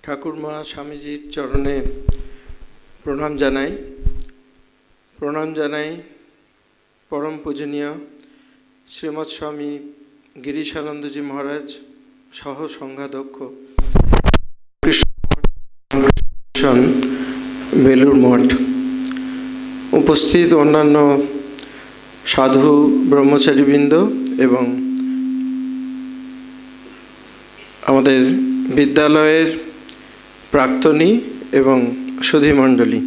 ঠাকুরমা স্বামীজির চরণে প্রণাম জানাই পরম পূজনীয় শ্রীমৎ স্বামী গিরিশানন্দজি মহারাজ সহ সংঘাধ্যক্ষ বেলুর মঠ, উপস্থিত অন্যান্য সাধু ব্রহ্মচারীবৃন্দ এবং আমাদের বিদ্যালয়ের প্রাক্তনী এবং সুধীমণ্ডলী,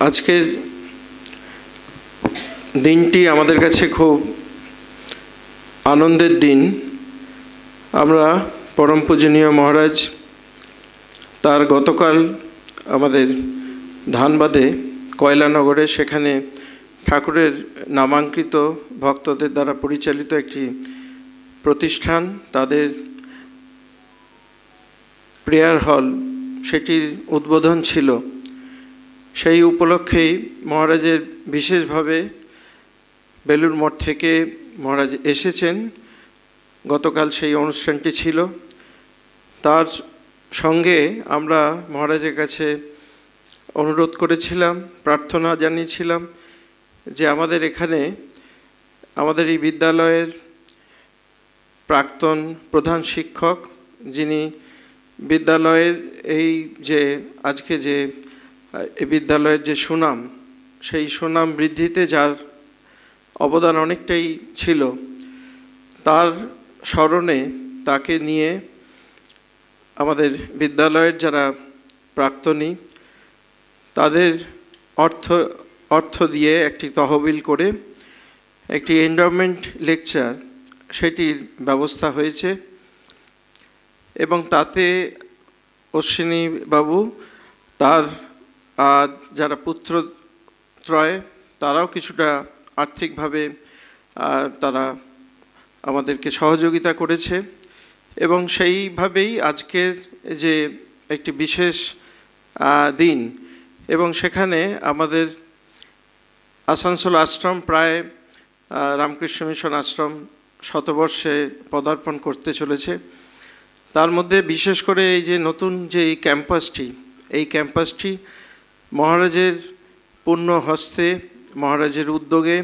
আজকের দিনটি আমাদের কাছে খুব আনন্দের দিন। আমরা পরম পূজনীয় মহারাজ তার গতকাল আমাদের ধানবাদে কয়লানগরে, সেখানে ঠাকুরের নামাঙ্কিত ভক্তদের দ্বারা পরিচালিত একটি প্রতিষ্ঠান, তাদের প্রেয়ার হল, সেটির উদ্বোধন ছিল। সেই উপলক্ষেই মহারাজের বিশেষভাবে বেলুর মঠ থেকে মহারাজ এসেছেন। গতকাল সেই অনুষ্ঠানটি ছিল। তার সঙ্গে আমরা মহারাজের কাছে অনুরোধ করেছিলাম, প্রার্থনা জানিয়েছিলাম যে আমাদের এখানে আমাদের এই বিদ্যালয়ের প্রাক্তন প্রধান শিক্ষক, যিনি বিদ্যালয়ের এই যে আজকে যে এই বিদ্যালয়ের যে সুনাম, সেই সুনাম বৃদ্ধিতে যার অবদান অনেকটাই ছিল, তার স্মরণে তাকে নিয়ে আমাদের বিদ্যালয়ের যারা প্রাক্তনী তাদের অর্থ দিয়ে একটি তহবিল করে একটি এন্ডাওমেন্ট লেকচার সেটির ব্যবস্থা হয়েছে এবং তাতে অশ্বিনী বাবু তার যারা পুত্রত্রয় তারাও কিছুটা আর্থিকভাবে তারা আমাদেরকে সহযোগিতা করেছে এবং সেইভাবেই আজকের যে একটি বিশেষ দিন, এবং সেখানে আমাদের আসানসোল আশ্রম প্রায় রামকৃষ্ণ মিশন আশ্রম শতবর্ষে পদার্পণ করতে চলেছে। তার মধ্যে বিশেষ করে এই যে নতুন যে এই ক্যাম্পাসটি মহারাজের পূর্ণ হস্তে, মহারাজের উদ্যোগে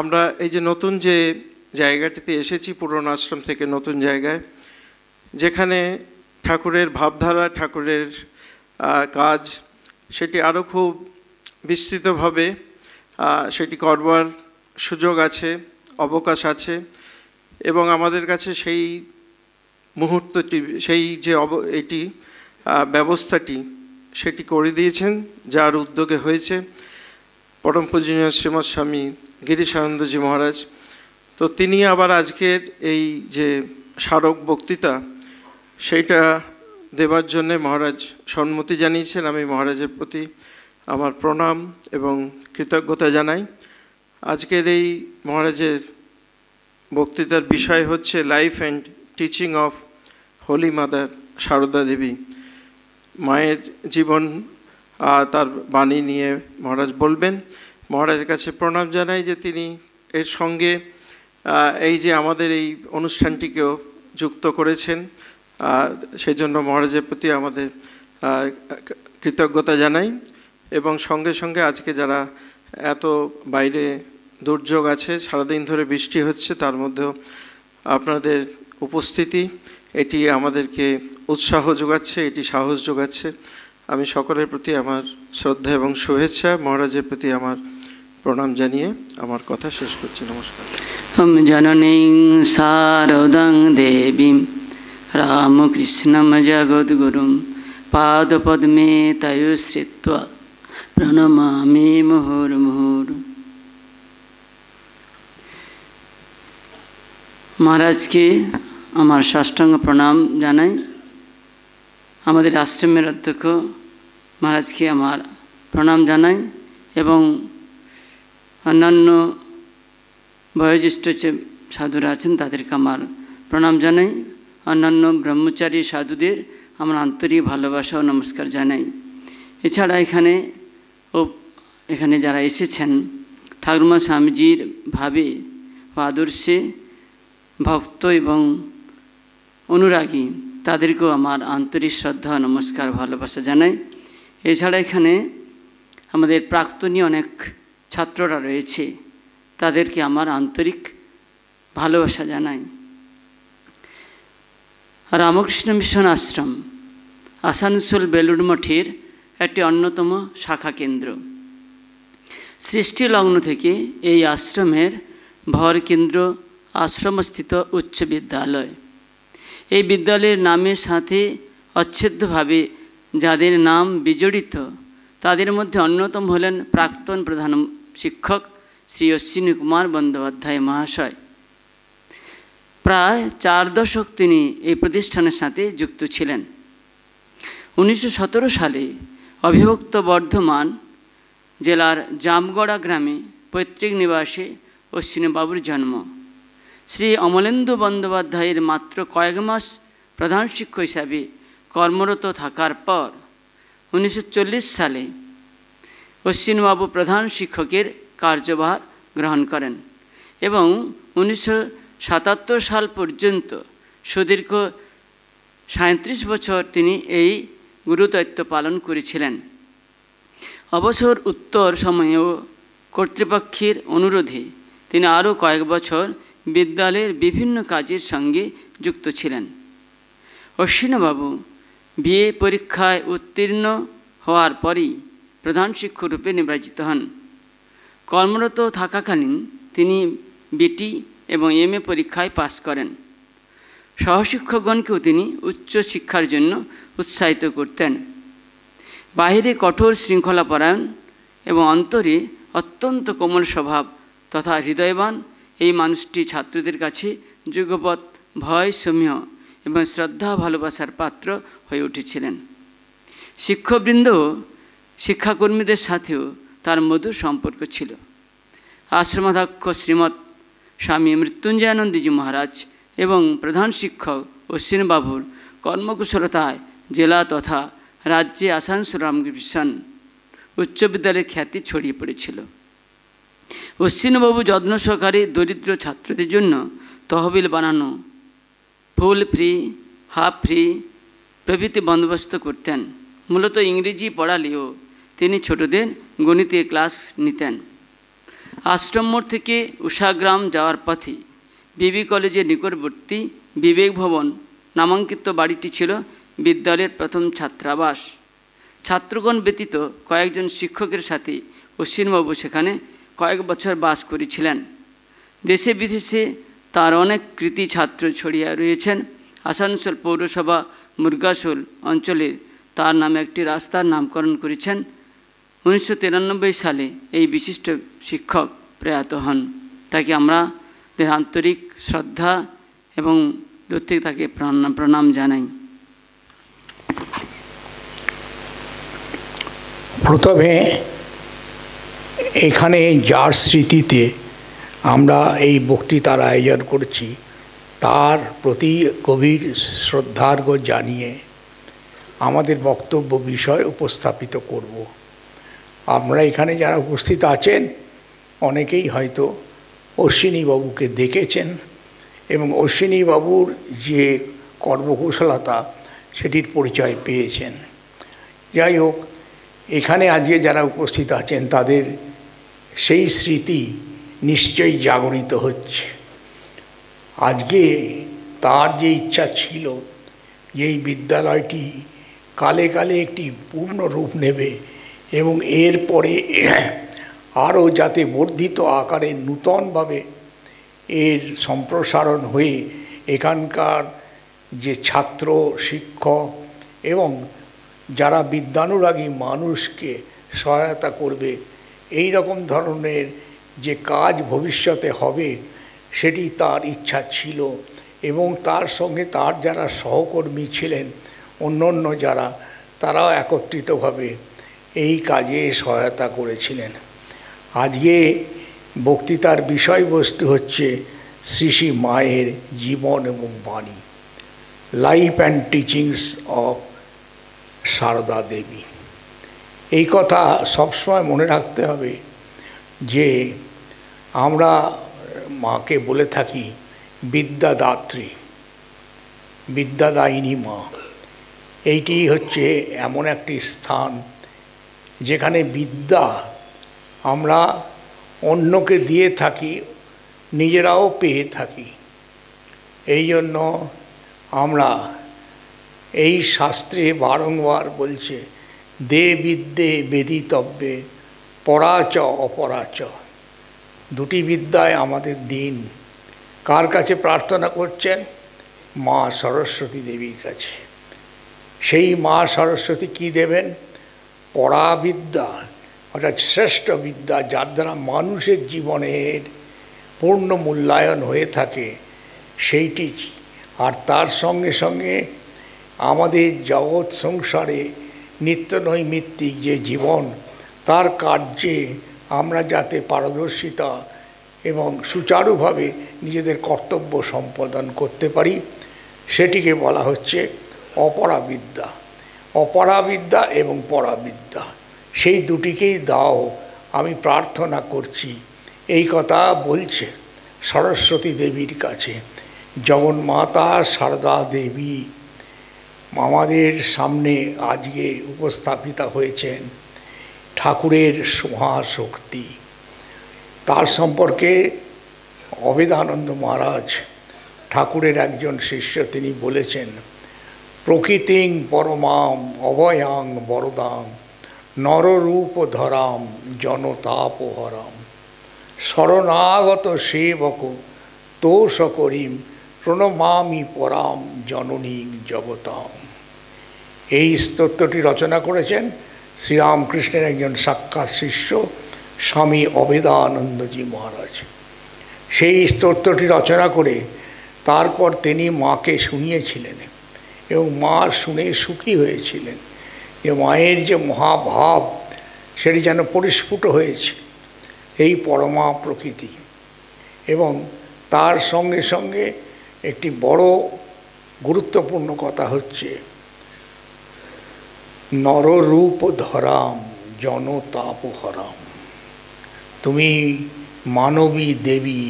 আমরা এই যে নতুন যে জায়গাটিতে এসেছি, পুরনো আশ্রম থেকে নতুন জায়গায়, যেখানে ঠাকুরের ভাবধারা, ঠাকুরের কাজ সেটি আরও খুব বিস্তৃতভাবে সেটি করবার সুযোগ আছে, অবকাশ আছে এবং আমাদের কাছে সেই মুহূর্তটি, সেই যে এটি ব্যবস্থাটি সেটি করে দিয়েছেন, যার উদ্যোগে হয়েছে পরম পূজনীয় শ্রীমৎ স্বামী গিরিশানন্দজি মহারাজ। তো তিনি আবার আজকের এই যে স্মারক বক্তৃতা সেইটা দেবার জন্যে মহারাজ সম্মতি জানিয়েছেন। আমি মহারাজের প্রতি আমার প্রণাম এবং কৃতজ্ঞতা জানাই। আজকের এই মহারাজের বক্তৃতার বিষয় হচ্ছে life and teaching of holy mother Sarada Devi. মায়ের জীবন তার বাণী নিয়ে মহারাজ বলবেন। মহারাজের কাছে প্রণাম জানাই যে তিনি এর সঙ্গে এই যে আমাদের এই অনুষ্ঠানটিকেও যুক্ত করেছেন, সেই জন্য মহারাজের প্রতি আমাদের কৃতজ্ঞতা জানাই। এবং সঙ্গে সঙ্গে আজকে যারা এত বাইরে দুর্যোগ আছে, সারাদিন ধরে বৃষ্টি হচ্ছে, তার মধ্যেও আপনাদের উপস্থিতি এটি আমাদেরকে উৎসাহ যোগাচ্ছে, এটি সাহস যোগাচ্ছে। আমি সকলের প্রতি আমার শ্রদ্ধা এবং শুভেচ্ছা, মহারাজের প্রতি আমার প্রণাম জানিয়ে আমার কথা শেষ করছি। নমস্কার। হম জননীং শারদাং দেবীং রামকৃষ্ণম জগদ্গুরুম পাদপদ্মে তয়োশ্রিত্বা প্রণমামি মুহুর্মুহুর্। মহারাজকে আমার সাষ্টাঙ্গ প্রণাম জানাই। আমাদের আশ্রমের অধ্যক্ষ মহারাজকে আমার প্রণাম জানাই এবং অন্যান্য বয়োজ্যেষ্ঠ যে সাধুরা আছেন তাদেরকে আমার প্রণাম জানাই। অন্যান্য ব্রহ্মচারী সাধুদের আমার আন্তরিক ভালোবাসা ও নমস্কার জানাই। এছাড়া এখানে যারা এসেছেন ঠাকুরমা স্বামীজির ভাবে ও আদর্শে ভক্ত এবং অনুরাগী তাদেরকেও আমার আন্তরিক শ্রদ্ধা নমস্কার ভালোবাসা জানাই। এছাড়া এখানে আমাদের প্রাক্তনী অনেক ছাত্ররা রয়েছে, তাদেরকে আমার আন্তরিক ভালোবাসা জানাই। রামকৃষ্ণ মিশন আশ্রম আসানসোল বেলুড় মঠের একটি অন্যতম শাখা কেন্দ্র। সৃষ্টি লগ্ন থেকে এই আশ্রমের ভর কেন্দ্র আশ্রমস্থিত উচ্চ বিদ্যালয়। এই বিদ্যালয়ের নামের সাথে অচ্ছেদ্যভাবে যাদের নাম বিজড়িত তাদের মধ্যে অন্যতম হলেন প্রাক্তন প্রধান শিক্ষক শ্রী অশ্বিনী কুমার বন্দ্যোপাধ্যায় মহাশয়। প্রায় 4 দশক তিনি এই প্রতিষ্ঠানের সাথে যুক্ত ছিলেন। 1917 সালে অবিভক্ত বর্ধমান জেলার জামগড়া গ্রামে পৈতৃক নিবাসে অশ্বিনীবাবুর জন্ম। শ্রী অমলেন্দু বন্দ্যোপাধ্যায়ের মাত্র কয়েক মাস প্রধান শিক্ষক হিসাবে কর্মরত থাকার পর 1940 সালে অশ্বিনীবাবু প্রধান শিক্ষকের কার্যভার গ্রহণ করেন এবং 1977 সাল পর্যন্ত সুদীর্ঘ 37 বছর তিনি এই গুরুদায়িত্ব পালন করেছিলেন। অবসর উত্তর সময়েও কর্তৃপক্ষের অনুরোধে তিনি আরও কয়েক বছর বিদ্যালয়ের বিভিন্ন কাজের সঙ্গে যুক্ত ছিলেন। অশ্বিনীবাবু বিএ পরীক্ষায় উত্তীর্ণ হওয়ার পরই প্রধান শিক্ষক রূপে নির্বাচিত হন। কর্মরত থাকাকালীন তিনি বিটি এবং এমএ পরীক্ষায় পাস করেন। সহশিক্ষকগণকেও তিনি উচ্চ শিক্ষার জন্য উৎসাহিত করতেন। বাহিরে কঠোর শৃঙ্খলাপরায়ণ এবং অন্তরে অত্যন্ত কোমল স্বভাব তথা হৃদয়বান এই মানুষটি ছাত্রদের কাছে যুগপৎ ভয় সৌম্য এবং শ্রদ্ধা ভালোবাসার পাত্র হয়ে উঠেছিলেন। শিক্ষকবৃন্দ শিক্ষাকর্মীদের সাথেও তার মধুর সম্পর্ক ছিল। আশ্রমাধ্যক্ষ শ্রীমৎ স্বামী মৃত্যুঞ্জয়ানন্দজি মহারাজ এবং প্রধান শিক্ষক অশ্বিনীবাবুর কর্মকুশলতায় জেলা তথা রাজ্যে আসানসোল রামকৃষ্ণ উচ্চ বিদ্যালয়ের খ্যাতি ছড়িয়ে পড়েছিল। অশ্বিনীবাবু যত্ন সহকারে দরিদ্র ছাত্রদের জন্য তহবিল বানানো, ফুল ফ্রি, হাফ ফ্রি প্রভৃতি বন্দোবস্ত করতেন। মূলত ইংরেজি পড়ালেও তিনি ছোটদের গণিতের ক্লাস নিতেন। আশ্রম মোড় থেকে উষাগ্রাম যাওয়ার পথে বিবি কলেজের নিকটবর্তী বিবেক ভবন নামাঙ্কিত বাড়িটি ছিল বিদ্যালয়ের প্রথম ছাত্রাবাস। ছাত্রগণ ব্যতীত কয়েকজন শিক্ষকের সাথে অশ্বিনীবাবু সেখানে কয়েক বছর বাস করেছিলেন। দেশে বিদেশে তার অনেক কৃতি ছাত্র ছড়িয়ে রয়েছেন। আসানসোল পৌরসভা মুরগাসোল অঞ্চলে তার নামে একটি রাস্তার নামকরণ করেছেন। 1993 সালে এই বিশিষ্ট শিক্ষক প্রয়াত হন। তাকে আমরা আন্তরিক শ্রদ্ধা এবং দূর থেকে তাকে প্রণাম জানাই। প্রথমে এখানে যার স্মৃতিতে আমরা এই বক্তৃতার আয়োজন করছি তার প্রতি গভীর শ্রদ্ধার্ঘ্য জানিয়ে আমাদের বক্তব্য বিষয় উপস্থাপিত করব। আমরা এখানে যারা উপস্থিত আছেন অনেকেই হয়তো অশ্বিনীবাবুকে দেখেছেন এবং অশ্বিনীবাবুর যে কর্মকুশলতা সেটির পরিচয় পেয়েছেন। যাই হোক, এখানে আজকে যারা উপস্থিত আছেন তাদের সেই স্মৃতি নিশ্চয়ই জাগরিত হচ্ছে। আজকে তার যে ইচ্ছা ছিল যে এই বিদ্যালয়টি কালে কালে একটি পূর্ণ রূপ নেবে এবং এরপরে আরও যাতে বর্ধিত আকারে নূতনভাবে এর সম্প্রসারণ হয়ে এখানকার যে ছাত্র শিক্ষক এবং যারা বিদ্যানুরাগী মানুষকে সহায়তা করবে এই রকম ধরনের যে কাজ ভবিষ্যতে হবে সেটি তার ইচ্ছা ছিল এবং তার সঙ্গে তার যারা সহকর্মী ছিলেন অন্য যারা তারাও একত্রিতভাবে এই কাজে সহায়তা করেছিলেন। আজকে বক্তৃতার বিষয়বস্তু হচ্ছে শ্রী শ্রী মায়ের জীবন এবং বাণী, life and teachings of Sarada Devi. এই কথা সবসময় মনে রাখতে হবে যে আমরা মাকে বলে থাকি বিদ্যাদাত্রী। বিদ্যাদায়িনী মা। এইটি হচ্ছে এমন একটি স্থান যেখানে বিদ্যা আমরা অন্যকে দিয়ে থাকি, নিজেরাও পেয়ে থাকি। এই জন্য আমরা এই শাস্ত্রে বারংবার বলছে, দে বিদ্যে বেদিতব্যে পরাচ অপরাচ। দুটি বিদ্যায় আমাদের দিন। কার কাছে প্রার্থনা করছেন? মা সরস্বতী দেবীর কাছে। সেই মা সরস্বতী কি দেবেন? পরাবিদ্যা, অর্থাৎ শ্রেষ্ঠ বিদ্যা, যার দ্বারা মানুষের জীবনের পূর্ণ মূল্যায়ন হয়ে থাকে সেইটি। আর তার সঙ্গে সঙ্গে আমাদের জগৎ সংসারে নিত্য নৈমিত্তিক যে জীবন, তার কার্যে আমরা যাতে পারদর্শিতা এবং সুচারুভাবে নিজেদের কর্তব্য সম্পাদন করতে পারি, সেটিকে বলা হচ্ছে অপরাবিদ্যা। অপরাবিদ্যা এবং পরাবিদ্যা, সেই দুটিকেই দাও, আমি প্রার্থনা করছি, এই কথা বলছে সরস্বতী দেবীর কাছে। জগন্মাতা সারদা দেবী আমাদের সামনে আজকে উপস্থাপিতা হয়েছেন, ঠাকুরের মহাশক্তি। তার সম্পর্কে অভেদানন্দ মহারাজ, ঠাকুরের একজন শিষ্য, তিনি বলেছেন, প্রকৃতিং পরমাম অভয়াং বরদাং নররূপ ধরাম জনতাপহরাম শরণাগত সেবক তোষ করিম প্রণমামি পরাম জননীং জগতাম। এই স্তোত্রটি রচনা করেছেন শ্রীরামকৃষ্ণের একজন সাক্ষাৎ শিষ্য স্বামী অভেদানন্দজি মহারাজ। সেই স্তোত্রটি রচনা করে তারপর তিনি মাকে শুনিয়েছিলেন এবং মা শুনে সুখী হয়েছিলেন যে মায়ের যে মহাভাব সেটি যেন পরিস্ফুট হয়েছে এই পরমা প্রকৃতি। এবং তার সঙ্গে সঙ্গে একটি বড় গুরুত্বপূর্ণ কথা হচ্ছে, নররূপ ধরাম জনতাপহরাম। তুমি মানবী দেবী,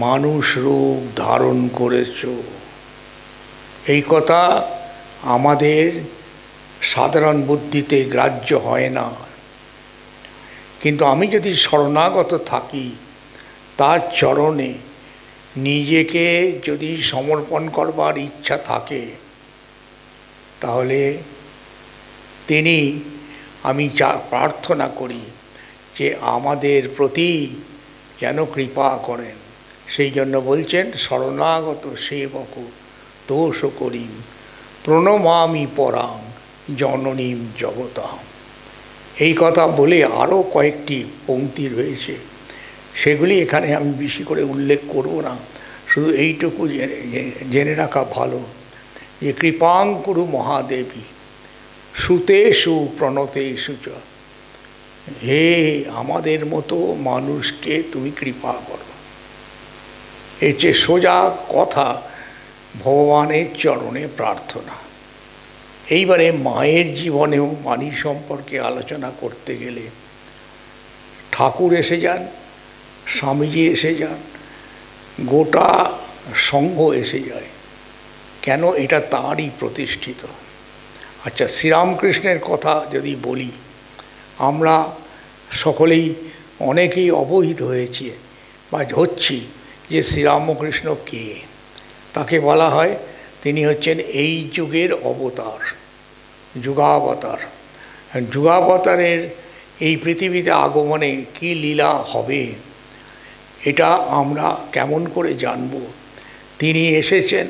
মানুষ রূপ ধারণ করেছ। এই কথা আমাদের সাধারণ বুদ্ধিতে গ্রাহ্য হয় না, কিন্তু আমি যদি শরণাগত থাকি, তার চরণে নিজেকে যদি সমর্পণ করবার ইচ্ছা থাকে, তাহলে তিনি, আমি প্রার্থনা করি যে আমাদের প্রতি যেন কৃপা করেন। সেই জন্য বলছেন, শরণাগত সেবক তোষ করিম প্রণমামি পরাং জননীম জগতাম। এই কথা বলে আরও কয়েকটি পংক্তি রয়েছে, সেগুলি এখানে আমি বেশি করে উল্লেখ করব না, শুধু এইটুকু জেনে রাখা ভালো যে কৃপাং কুরু মহাদেবী সুতেষু প্রণতেষু চ। হে আমাদের মতো মানুষকে তুমি কৃপা করো। এর চেয়ে সোজা কথা ভগবানের চরণে প্রার্থনা। এইবারে মায়ের জীবনেও বাণী সম্পর্কে আলোচনা করতে গেলে ঠাকুর এসে যান, স্বামীজি এসে যান, গোটা সংঘ এসে যায়। কেন? এটা তাঁরই প্রতিষ্ঠিত। আচ্ছা, শ্রীরামকৃষ্ণের কথা যদি বলি, আমরা সকলেই অনেকেই অবহিত হয়েছি বা হচ্ছি যে শ্রীরামকৃষ্ণ কে। তাকে বলা হয় তিনি হচ্ছেন এই যুগের অবতার, যুগাবতার। যুগাবতারের এই পৃথিবীতে আগমনে কি লীলা হবে, এটা আমরা কেমন করে জানব? তিনি এসেছেন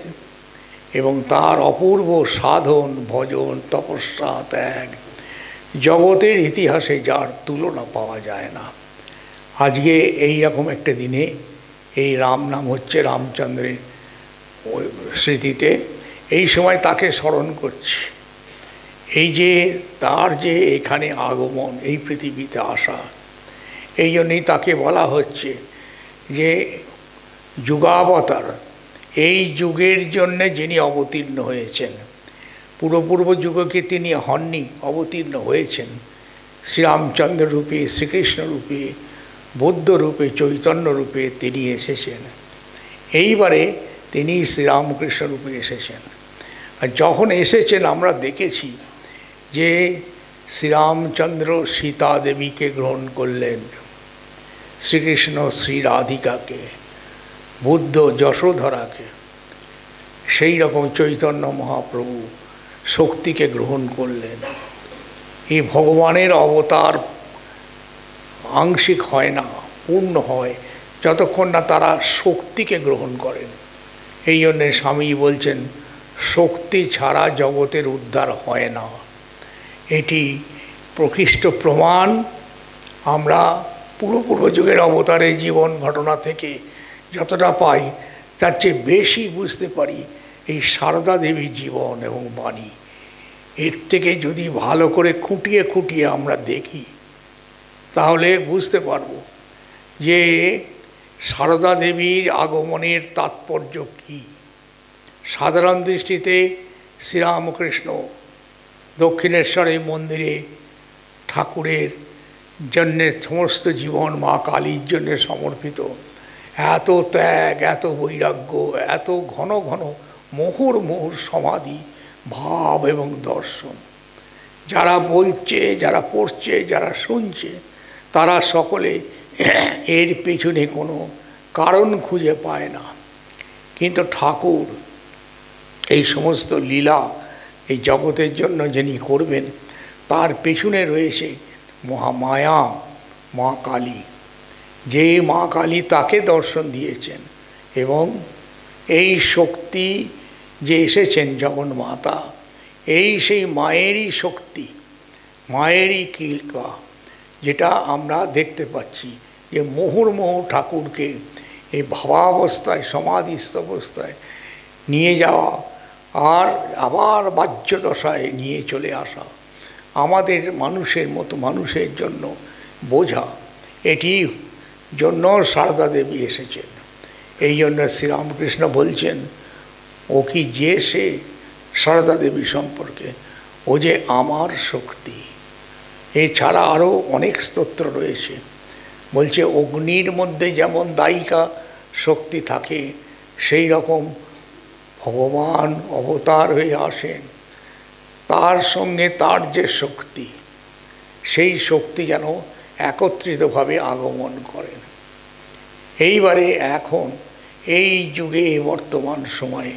এবং তার অপূর্ব সাধন, ভজন, তপস্যা, ত্যাগ জগতের ইতিহাসে যার তুলনা পাওয়া যায় না। আজকে এই রকম একটা দিনে এই রাম নাম হচ্ছে রামচন্দ্রের স্মৃতিতে, এই সময় তাকে স্মরণ করছি। এই যে তার যে এখানে আগমন, এই পৃথিবীতে আসা, এই জন্যই তাকে বলা হচ্ছে যে যুগাবতার। এই যুগের জন্যে যিনি অবতীর্ণ হয়েছেন, পূর্ব যুগকে তিনি হননি, অবতীর্ণ হয়েছেন শ্রীরামচন্দ্র রূপে, শ্রীকৃষ্ণ রূপে, বৌদ্ধ রূপে, চৈতন্য রূপে তিনি এসেছেন। এইবারে তিনি শ্রীরামকৃষ্ণ রূপে এসেছেন। আর যখন এসেছেন আমরা দেখেছি যে শ্রীরামচন্দ্র সীতা দেবীকে গ্রহণ করলেন, শ্রীকৃষ্ণ শ্রী রাধিকাকে, বুদ্ধ যশোধরাকে, সেই রকম চৈতন্য মহাপ্রভু শক্তিকে গ্রহণ করলেন। এই ভগবানের অবতার আংশিক হয় না, পূর্ণ হয় যতক্ষণ না তারা শক্তিকে গ্রহণ করেন। এই জন্যে স্বামী বলছেন শক্তি ছাড়া জগতের উদ্ধার হয় না। এটি প্রকৃষ্ট প্রমাণ আমরা পূর্বযুগের অবতারের জীবন ঘটনা থেকে যতটা পাই তার চেয়ে বেশি বুঝতে পারি এই সারদা দেবীর জীবন এবং বাণী। এর থেকে যদি ভালো করে খুঁটিয়ে খুঁটিয়ে আমরা দেখি তাহলে বুঝতে পারব যে সারদা দেবীর আগমনের তাৎপর্য কী। সাধারণ দৃষ্টিতে শ্রীরামকৃষ্ণ দক্ষিণেশ্বরের মন্দিরে ঠাকুরের জন্যে সমস্ত জীবন মা কালীর জন্যে সমর্পিত, এত ত্যাগ, এত বৈরাগ্য, এত ঘন ঘন মুহুর্মুহুর সমাধি ভাব এবং দর্শন, যারা বলছে, যারা পড়ছে, যারা শুনছে তারা সকলে এর পেছনে কোনো কারণ খুঁজে পায় না। কিন্তু ঠাকুর এই সমস্ত লীলা এই জগতের জন্য যিনি করবেন তার পেছনে রয়েছে মহামায়া মা কালী, যে মা কালী তাকে দর্শন দিয়েছেন। এবং এই শক্তি যে এসেছেন জগন্মাতা, এই সেই মায়েরই শক্তি, মায়েরই কৃপা, যেটা আমরা দেখতে পাচ্ছি যে মুহুর্মুহু ঠাকুরকে এই ভাবাবস্থায় সমাধিস্থ অবস্থায় নিয়ে যাওয়া আর আবার বাহ্য দশায় নিয়ে চলে আসা আমাদের মানুষের মতো মানুষের জন্য বোঝা, এটি জন্য সারদা দেবী এসেছেন। এই জন্য শ্রীরামকৃষ্ণ বলছেন ও কি যে সে সারদা দেবী সম্পর্কে, ও যে আমার শক্তি। এছাড়া আরও অনেক স্তোত্র রয়েছে, বলছে অগ্নির মধ্যে যেমন দায়িকা শক্তি থাকে সেই রকম ভগবান অবতার হয়ে আসেন, তার সঙ্গে তার যে শক্তি, সেই শক্তি যেন একত্রিতভাবে আগমন করেন। এইবারে এখন এই যুগে, বর্তমান সময়ে,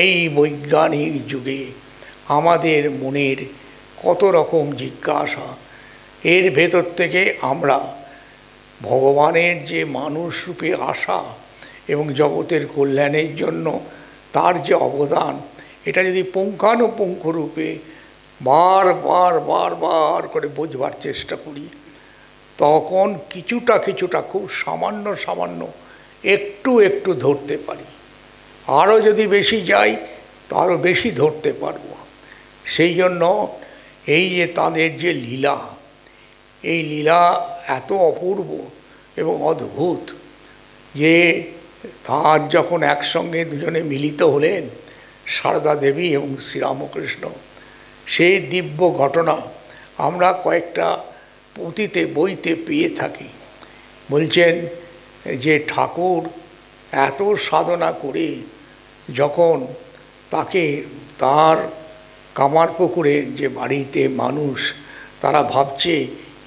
এই বৈজ্ঞানিক যুগে আমাদের মনের কত রকম জিজ্ঞাসা, এর ভেতর থেকে আমরা ভগবানের যে মানুষ রূপে আসা এবং জগতের কল্যাণের জন্য তার যে অবদান, এটা যদি পুঙ্খানুপুঙ্খ রূপে বার করে বোঝবার চেষ্টা করি, তখন কিছুটা খুব সামান্য একটু ধরতে পারি। আরও যদি বেশি যাই তো আরও বেশি ধরতে পারব। সেই জন্য এই যে তাদের যে লীলা, এই লীলা এত অপূর্ব এবং অদ্ভুত যে তার যখন একসঙ্গে দুজনে মিলিত হলেন সারদা দেবী এবং শ্রীরামকৃষ্ণ, সেই দিব্য ঘটনা আমরা কয়েকটা পুঁথিতে বইতে পেয়ে থাকি। বলছেন যে ঠাকুর এত সাধনা করে যখন তাকে তার কামারপুকুরের যে বাড়িতে মানুষ তারা ভাবছে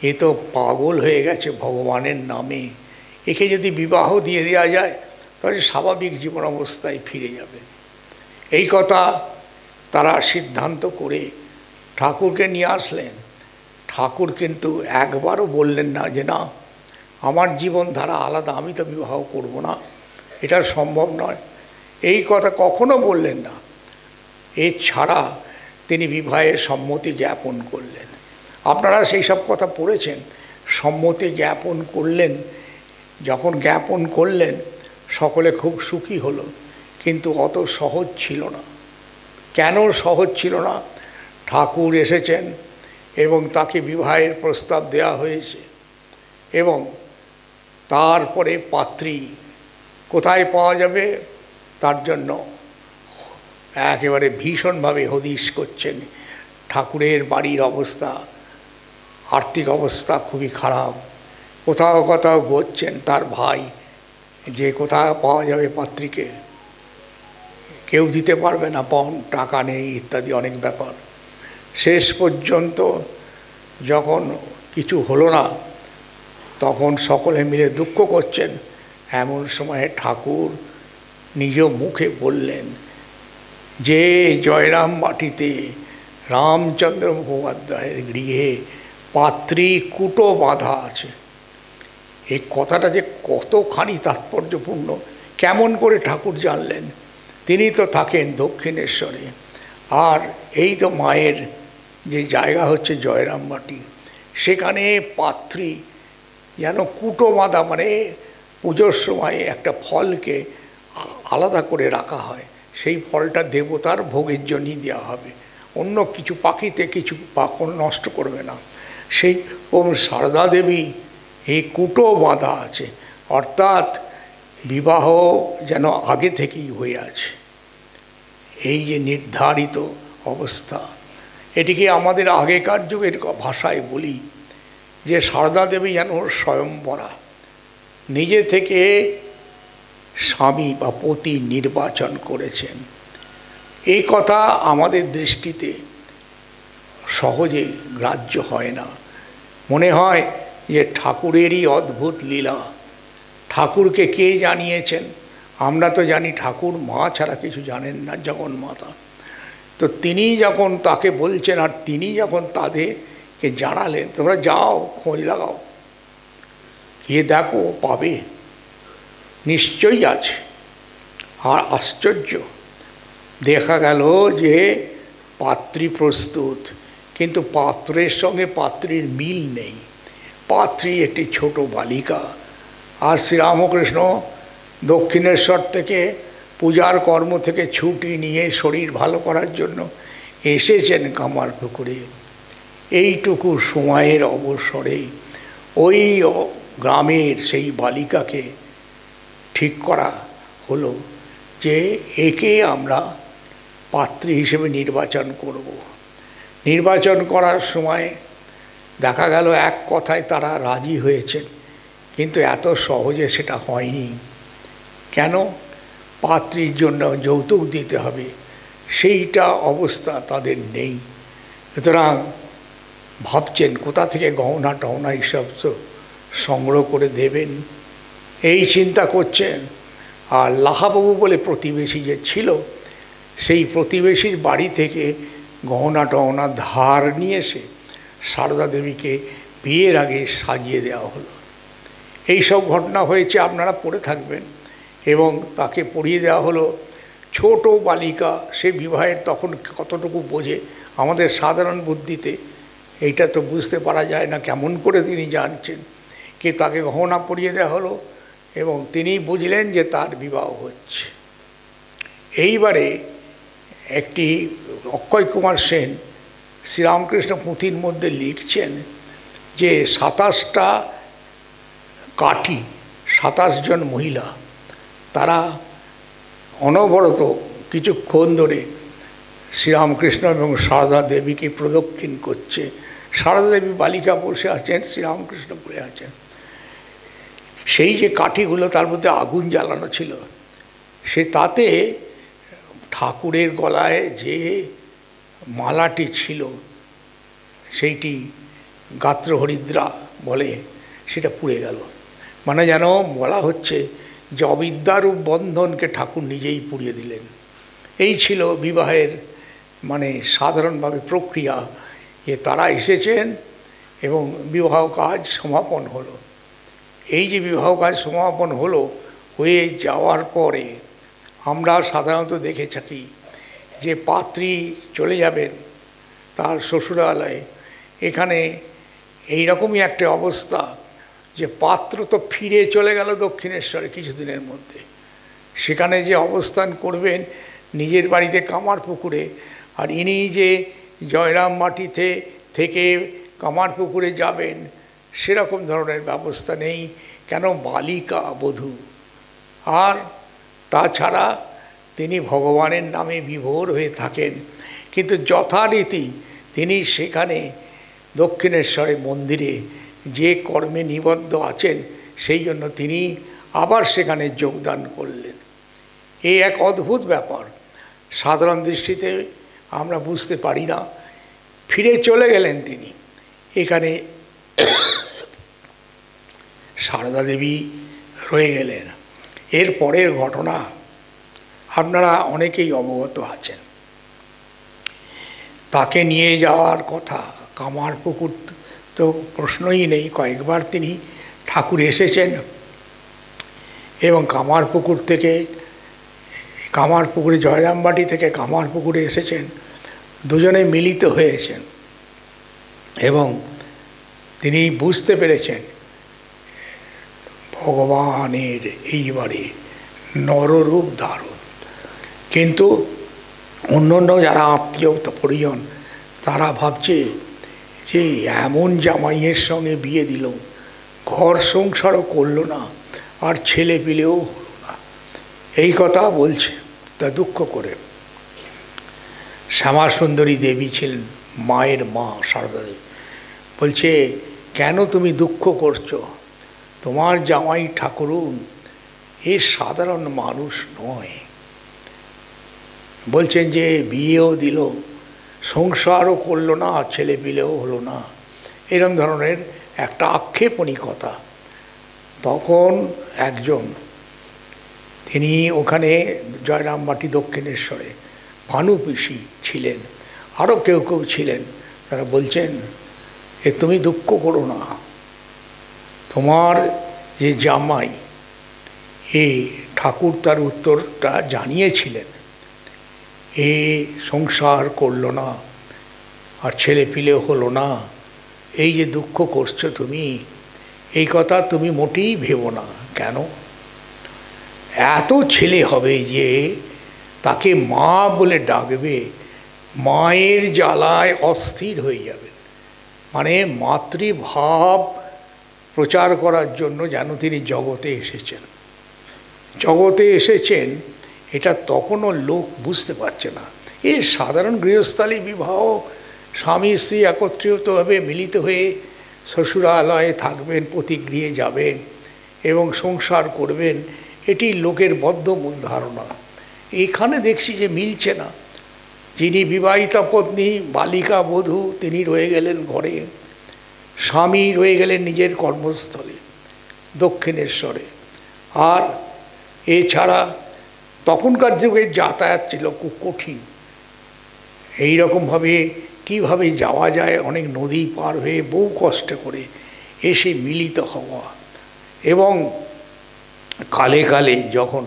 এ তো পাগল হয়ে গেছে ভগবানের নামে, একে যদি বিবাহ দিয়ে দেওয়া যায় তাহলে স্বাভাবিক জীবন অবস্থায় ফিরে যাবে। এই কথা তারা সিদ্ধান্ত করে ঠাকুরকে নিয়ে আসলেন। ঠাকুর কিন্তু একবারও বললেন না যে না আমার জীবনধারা আলাদা, আমি তো বিবাহ করব না, এটা সম্ভব নয়, এই কথা কখনো বললেন না। এছাড়া তিনি বিবাহের সম্মতি জ্ঞাপন করলেন। আপনারা সেই সব কথা পড়েছেন, সম্মতি জ্ঞাপন করলেন। যখন জ্ঞাপন করলেন সকলে খুব সুখী হলো, কিন্তু অত সহজ ছিল না। কেন সহজ ছিল না? ঠাকুর এসেছেন এবং তাকে বিবাহের প্রস্তাব দেওয়া হয়েছে, এবং তারপরে পাত্রী কোথায় পাওয়া যাবে তার জন্য একেবারে ভীষণভাবে হদিশ করছেন। ঠাকুরের বাড়ির অবস্থা, আর্থিক অবস্থা খুবই খারাপ। কোথাও বলছেন তার ভাই যে কোথাও পাওয়া যাবে পাত্রীকে। কেউ দিতে পারবে না, টাকা নেই ইত্যাদি অনেক ব্যাপার। শেষ পর্যন্ত যখন কিছু হলো না, তখন সকলে মিলে দুঃখ করছেন। এমন সময়ে ঠাকুর নিজ মুখে বললেন যে জয়রাম বাটিতে রামচন্দ্র মুখোপাধ্যায়ের গৃহে পাত্রী কুটো বাঁধা আছে। এই কথাটা যে কতখানি তাৎপর্যপূর্ণ, কেমন করে ঠাকুর জানলেন? তিনি তো থাকেন দক্ষিণেশ্বরে, আর এই তো মায়ের যে জায়গা হচ্ছে জয়রামবাটি, সেখানে পাত্রী যেন কুটো বাঁধা, মানে পুজোর সময় একটা ফলকে আলাদা করে রাখা হয়, সেই ফলটা দেবতার ভোগের জন্যই দেওয়া হবে, অন্য কিছু পাখিতে কিছু পাখন নষ্ট করবে না। সেই সারদা দেবী এই কুটো বাঁধা আছে, অর্থাৎ বিবাহ যেন আগে থেকেই হয়ে আছে। এই যে নির্ধারিত অবস্থা, এটিকে আমাদের আগেকার যুগের ভাষায় বলি যে সারদা দেবী যেন স্বয়ংবরা, নিজে থেকে স্বামী বা পতি নির্বাচন করেছেন। এই কথা আমাদের দৃষ্টিতে সহজে গ্রাহ্য হয় না, মনে হয় যে ঠাকুরেরই অদ্ভুত লীলা। ঠাকুরকে কে জানিয়েছেন? আমরা তো জানি ঠাকুর মা ছাড়া কিছু জানেন না, জগন্মাতা। তো তিনি যখন তাকে বলছেন আর তিনি যখন তাদেরকে জানালেন, তোমরা যাও খোঁজ লাগাও, গিয়ে দেখো পাবে, নিশ্চয়ই আছে। আর আশ্চর্য, দেখা গেল যে পাত্রী প্রস্তুত, কিন্তু পাত্রের সঙ্গে পাত্রীর মিল নেই। পাত্রী একটি ছোট বালিকা। আর শ্রীরামকৃষ্ণ দক্ষিণেশ্বর থেকে পূজার কর্ম থেকে ছুটি নিয়ে শরীর ভালো করার জন্য এসেছেন কামারপুকুরে। এইটুকু সময়ের অবসরে ওই গ্রামের সেই বালিকাকে ঠিক করা হলো যে একে আমরা পাত্রী হিসেবে নির্বাচন করব। নির্বাচন করার সময় দেখা গেল এক কথায় তারা রাজি হয়েছেন, কিন্তু এত সহজে সেটা হয়নি। কেন? পাত্রীর জন্য যৌতুক দিতে হবে, সেইটা অবস্থা তাদের নেই। সুতরাং ভাবছেন কোথা থেকে গহনা টহনা এইসব সংগ্রহ করে দেবেন, এই চিন্তা করছেন। আর লাহাবাবু বলে প্রতিবেশী যে ছিল, সেই প্রতিবেশীর বাড়ি থেকে গহনা টহনা ধার নিয়ে এসে সারদা দেবীকে বিয়ের আগে সাজিয়ে দেওয়া হলো। এই সব ঘটনা হয়েছে, আপনারা পড়ে থাকবেন। এবং তাকে পড়িয়ে দেওয়া হলো। ছোট বালিকা, সে বিবাহের তখন কতটুকু বোঝে, আমাদের সাধারণ বুদ্ধিতে এইটা তো বুঝতে পারা যায় না কেমন করে তিনি জানছেন। কি তাকে গহনা পরিয়ে দেওয়া হলো এবং তিনি বুঝলেন যে তার বিবাহ হচ্ছে। এইবারে একটি অক্ষয় কুমার সেন শ্রীরামকৃষ্ণ পুঁথির মধ্যে লিখছেন যে 27টা কাঠি, 27 জন মহিলা, তারা অনবরত কিছুক্ষণ ধরে শ্রীরামকৃষ্ণ এবং সারদা দেবীকে প্রদক্ষিণ করছে। সারদা দেবী বালিকা বসে আছেন, শ্রীরামকৃষ্ণ পড়ে আছেন। সেই যে কাঠিগুলো, তার মধ্যে আগুন জ্বালানো ছিল, সে তাতে ঠাকুরের গলায় যে মালাটি ছিল, সেইটি গাত্রহরিদ্রা বলে, সেটা পুড়ে গেল। মানে যেন বলা হচ্ছে যে অবিদ্যারূপ বন্ধনকে ঠাকুর নিজেই পুড়িয়ে দিলেন। এই ছিল বিবাহের মানে সাধারণভাবে প্রক্রিয়া, যে তারা এসেছেন এবং বিবাহ কাজ সমাপন হলো। এই যে বিবাহ কাজ সমাপন হলো, হয়ে যাওয়ার পরে আমরা সাধারণত দেখে থাকি যে পাত্রী চলে যাবেন তার শ্বশুরালয়ে। এখানে এইরকমই একটা অবস্থা যে পাত্র তো ফিরে চলে গেল দক্ষিণেশ্বরে কিছুদিনের মধ্যে। সেখানে যে অবস্থান করবেন নিজের বাড়িতে কামারপুকুরে, আর ইনি যে জয়রামবাটিতে থেকে কামারপুকুরে যাবেন সেরকম ধরনের ব্যবস্থা নেই। কেন? বালিকা বধূ। আর তাছাড়া তিনি ভগবানের নামে বিভোর হয়ে থাকেন, কিন্তু যথারীতি তিনি সেখানে দক্ষিণেশ্বরে মন্দিরে যে কর্মে নিবদ্ধ আছেন, সেই জন্য তিনি আবার সেখানে যোগদান করলেন। এই এক অদ্ভুত ব্যাপার। সাধারণ দৃষ্টিতে আমরা বুঝতে পারি না। ফিরে চলে গেলেন তিনি। এখানে সারদা দেবী রয়ে গেলেন। এর পরের ঘটনা আপনারা অনেকেই অবগত আছেন। তাকে নিয়ে যাওয়ার কথা, কামারপুকুর তো প্রশ্নই নেই, কয়েকবার তিনি ঠাকুর এসেছেন এবং কামারপুকুরে জয়রামবাটি থেকে কামারপুকুরে এসেছেন, দুজনে মিলিত হয়েছেন এবং তিনি বুঝতে পেরেছেন ভগবানের এইবারে নররূপ ধারণ। কিন্তু অন্য যারা আত্মীয় পরিজন তারা ভাবছে যে এমন জামাইয়ের সঙ্গে বিয়ে দিল, ঘর সংসারও করল না, আর ছেলে পিলেও হলো না, এই কথা বলছে। তা দুঃখ করে শ্যামাসুন্দরী দেবী ছিলেন মায়ের মা সারদা দেবী, বলছে কেন তুমি দুঃখ করছো? তোমার জামাই ঠাকুরুন এ সাধারণ মানুষ নয়। বলছেন যে বিয়েও দিল, সংসারও করলো না, ছেলে পিলেও হলো না, এরকম ধরনের একটা আক্ষেপণী কথা। তখন একজন, তিনি ওখানে জয়রামবাটি দক্ষিণেশ্বরে ভানু পিসি ছিলেন, আরও কেউ কেউ ছিলেন, তারা বলছেন এ তুমি দুঃখ করো না, তোমার যে জামাই এ ঠাকুর তার উত্তরটা জানিয়েছিলেন, এ সংসার করলো না আর ছেলে পিলেও হলো না, এই যে দুঃখ করছো তুমি, এই কথা তুমি মোটেই ভেবো না। কেন? এত ছেলে হবে যে তাকে মা বলে ডাকবে, মায়ের জ্বালায় অস্থির হয়ে যাবে। মানে মাতৃভাব প্রচার করার জন্য যেন তিনি জগতে এসেছেন। জগতে এসেছেন এটা তখনও লোক বুঝতে পারছে না। এই সাধারণ গৃহস্থালী বিবাহ, স্বামী স্ত্রী একত্রিতভাবে মিলিত হয়ে শ্বশুরালয়ে থাকবেন, পতিগৃহে যাবেন এবং সংসার করবেন, এটি লোকের বদ্ধমূল ধারণা। এখানে দেখছি যে মিলছে না। যিনি বিবাহিতা পত্নী, বালিকা বধূ, তিনি রয়ে গেলেন ঘরে, স্বামী রয়ে গেলেন নিজের কর্মস্থলে দক্ষিণেশ্বরে। আর এছাড়া তখনকার যুগে যাতায়াত ছিল খুব কঠিন। এইরকমভাবে কীভাবে যাওয়া যায়, অনেক নদী পার হয়ে বহু কষ্ট করে এসে মিলিত হওয়া। এবং কালে কালে যখন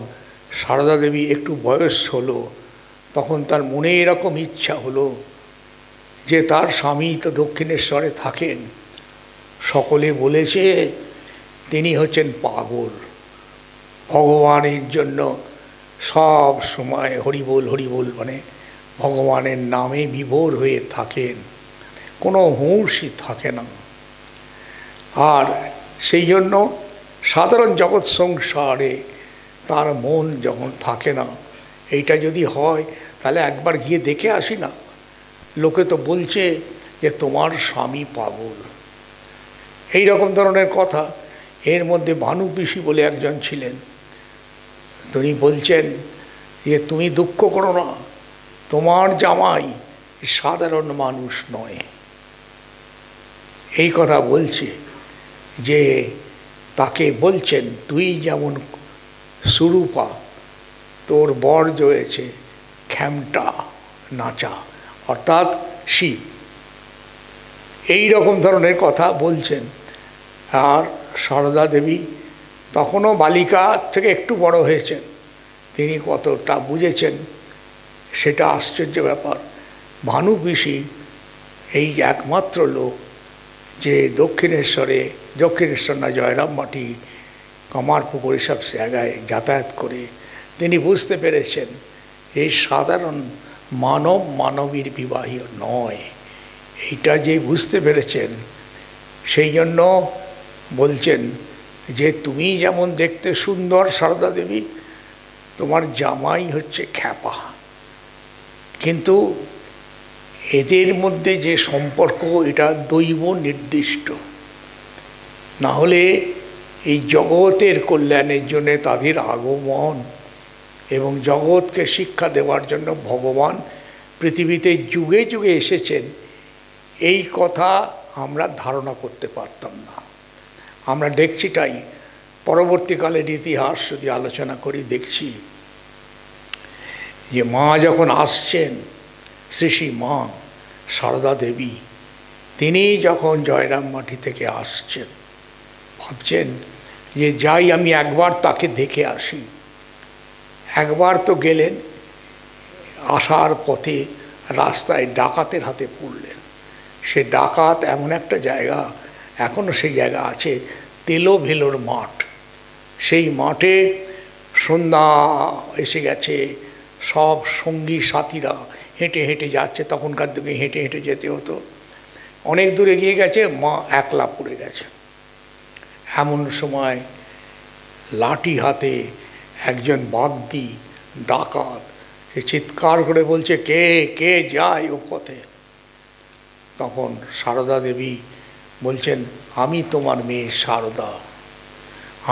সারদা দেবী একটু বয়স হলো, তখন তার মনে এরকম ইচ্ছা হলো যে তার স্বামী তো দক্ষিণেশ্বরে থাকেন, সকলে বলেছে তিনি হচ্ছেন পাগল, ভগবানের জন্য সব সময় হরিবোল হরিবোল মানে ভগবানের নামে বিভোর হয়ে থাকেন, কোনো হুঁশই থাকে না। আর সেই জন্য সাধারণ জগৎ সংসারে তার মন যখন থাকে না, এইটা যদি হয় তাহলে একবার গিয়ে দেখে আসি না। লোকে তো বলছে যে তোমার স্বামী পাগল, এই রকম ধরনের কথা। এর মধ্যে ভানু পিসি বলে একজন ছিলেন, তিনি বলছেন যে তুমি দুঃখ করো না, তোমার জামাই সাধারণ মানুষ নয়। এই কথা বলছে যে তাকে বলছেন তুই যেমন সুরূপা, তোর বর রয়েছে খ্যামটা নাচা, অর্থাৎ শিব, এই রকম ধরনের কথা বলছেন। আর সারদা দেবী তখনও বালিকা থেকে একটু বড় হয়েছেন, তিনি কতটা বুঝেছেন সেটা আশ্চর্য ব্যাপার। ভানু পিসি এই একমাত্র লোক যে দক্ষিণেশ্বর না জয়রামবাটি, কামারপুকুর এসব জায়গায় যাতায়াত করে তিনি বুঝতে পেরেছেন এই সাধারণ মানবীর বিবাহী নয়। এইটা যে বুঝতে পেরেছেন, সেই জন্য বলছেন যে তুমি যেমন দেখতে সুন্দর সারদা দেবী, তোমার জামাই হচ্ছে খ্যাপা, কিন্তু এদের মধ্যে যে সম্পর্ক এটা দৈব নির্দিষ্ট, না হলে এই জগতের কল্যাণের জন্যে তাদের আগমন এবং জগৎকে শিক্ষা দেওয়ার জন্য ভগবান পৃথিবীতে যুগে যুগে এসেছেন, এই কথা আমরা ধারণা করতে পারতাম না। আমরা দেখছি তাই পরবর্তীকালের ইতিহাস যদি আলোচনা করি, দেখছি যে মা যখন আসছেন, শ্রী শ্রী মা সারদা দেবী, তিনি যখন জয়রাম মাটি থেকে আসছেন, ভাবছেন যে যাই আমি একবার তাকে দেখে আসি। একবার তো গেলেন, আসার পথে রাস্তায় ডাকাতের হাতে পড়লেন। সে ডাকাত এমন একটা জায়গা, এখনও সেই জায়গা আছে, তেলোভেলোর মাঠ। সেই মাঠে সন্ধ্যা এসে গেছে, সব সঙ্গী সাথীরা হেঁটে হেঁটে যাচ্ছে। তখনকার দিকে হেঁটে হেঁটে যেতে হতো, অনেক দূরে গিয়ে গেছে, মা একলা পড়ে গেছে। এমন সময় লাঠি হাতে একজন বাগদি ডাকাত, সে চিৎকার করে বলছে, কে কে যায় ও পথে? তখন সারদা দেবী বলছেন, আমি তোমার মেয়ে সারদা,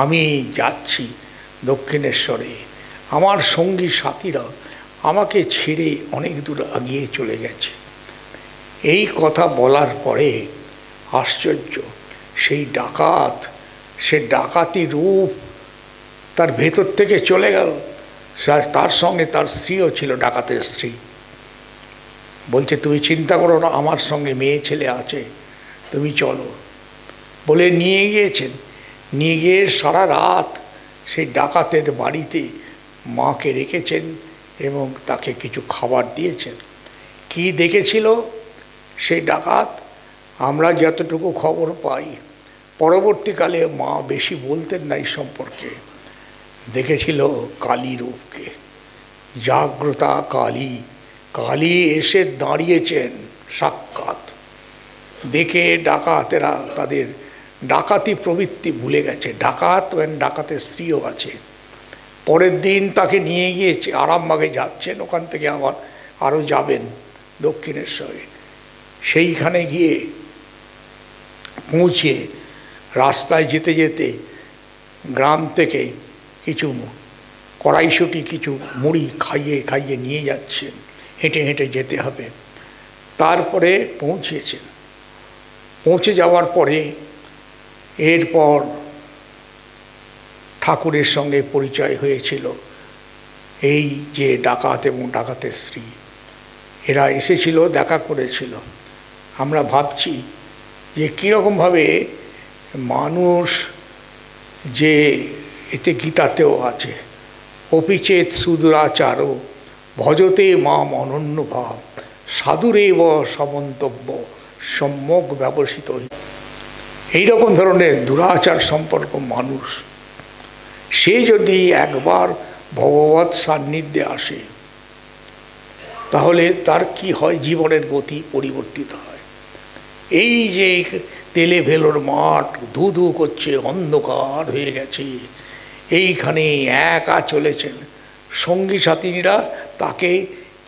আমি যাচ্ছি দক্ষিণেশ্বরে। আমার সঙ্গী সাথীরা আমাকে ছেড়ে অনেক দূর এগিয়ে চলে গেছে। এই কথা বলার পরে আশ্চর্য, সেই ডাকাত, সে ডাকাতি রূপ তার ভেতর থেকে চলে গেল। তার সঙ্গে তার স্ত্রীও ছিল, ডাকাতের স্ত্রী। বলছে, তুমি চিন্তা করো না, আমার সঙ্গে মেয়ে ছেলে আছে, তুমি চলো বলে নিয়ে গিয়েছেন। নিয়ে গিয়ে সারা রাত সেই ডাকাতের বাড়িতে মাকে রেখেছেন এবং তাকে কিছু খাবার দিয়েছেন। কি দেখেছিল সেই ডাকাত, আমরা যতটুকু খবর পাই, পরবর্তীকালে মা বেশি বলতেন না এই সম্পর্কে, দেখেছিল কালী রূপকে, জাগ্রতা কালী। কালী এসে দাঁড়িয়েছেন সাক্ষাৎ। দেখে ডাকাতেরা তাদের ডাকাতি প্রবৃত্তি ভুলে গেছে। ডাকাত এবং ডাকাতের স্ত্রীও আছে। পরের দিন তাকে নিয়ে গিয়েছে, আরামবাগে যাচ্ছেন, ওখান থেকে আবার আরও যাবেন দক্ষিণেশ্বরে। সেইখানে গিয়ে পৌঁছে রাস্তায় যেতে যেতে গ্রাম থেকে কিছু কড়াইশুঁটি, কিছু মুড়ি খাইয়ে খাইয়ে নিয়ে যাচ্ছেন, হেঁটে হেঁটে যেতে হবে। তারপরে পৌঁছেছেন। পৌঁছে যাওয়ার পরে এরপর ঠাকুরের সঙ্গে পরিচয় হয়েছিল। এই যে ডাকাত এবং ডাকাতের স্ত্রী, এরা এসেছিল, দেখা করেছিল। আমরা ভাবছি যে কীরকমভাবে মানুষ, যে এতে গীতাতেও আছে, অপিচেত সুদুরাচারও ভজতে মাম অনন্য ভাব সাধুরেব সমন্তব্য সম্যক ব্যবসিত। এইরকম ধরনের দুরাচার সম্পর্ক মানুষ, সে যদি একবার ভগবৎ সান্নিধ্যে আসে, তাহলে তার কি হয়, জীবনের গতি পরিবর্তিত হয়। এই যে তেলে ভেলোর মাঠ ধু ধু করছে, অন্ধকার হয়ে গেছে, এইখানে একা চলেছেন, সঙ্গী সাথীরা তাকে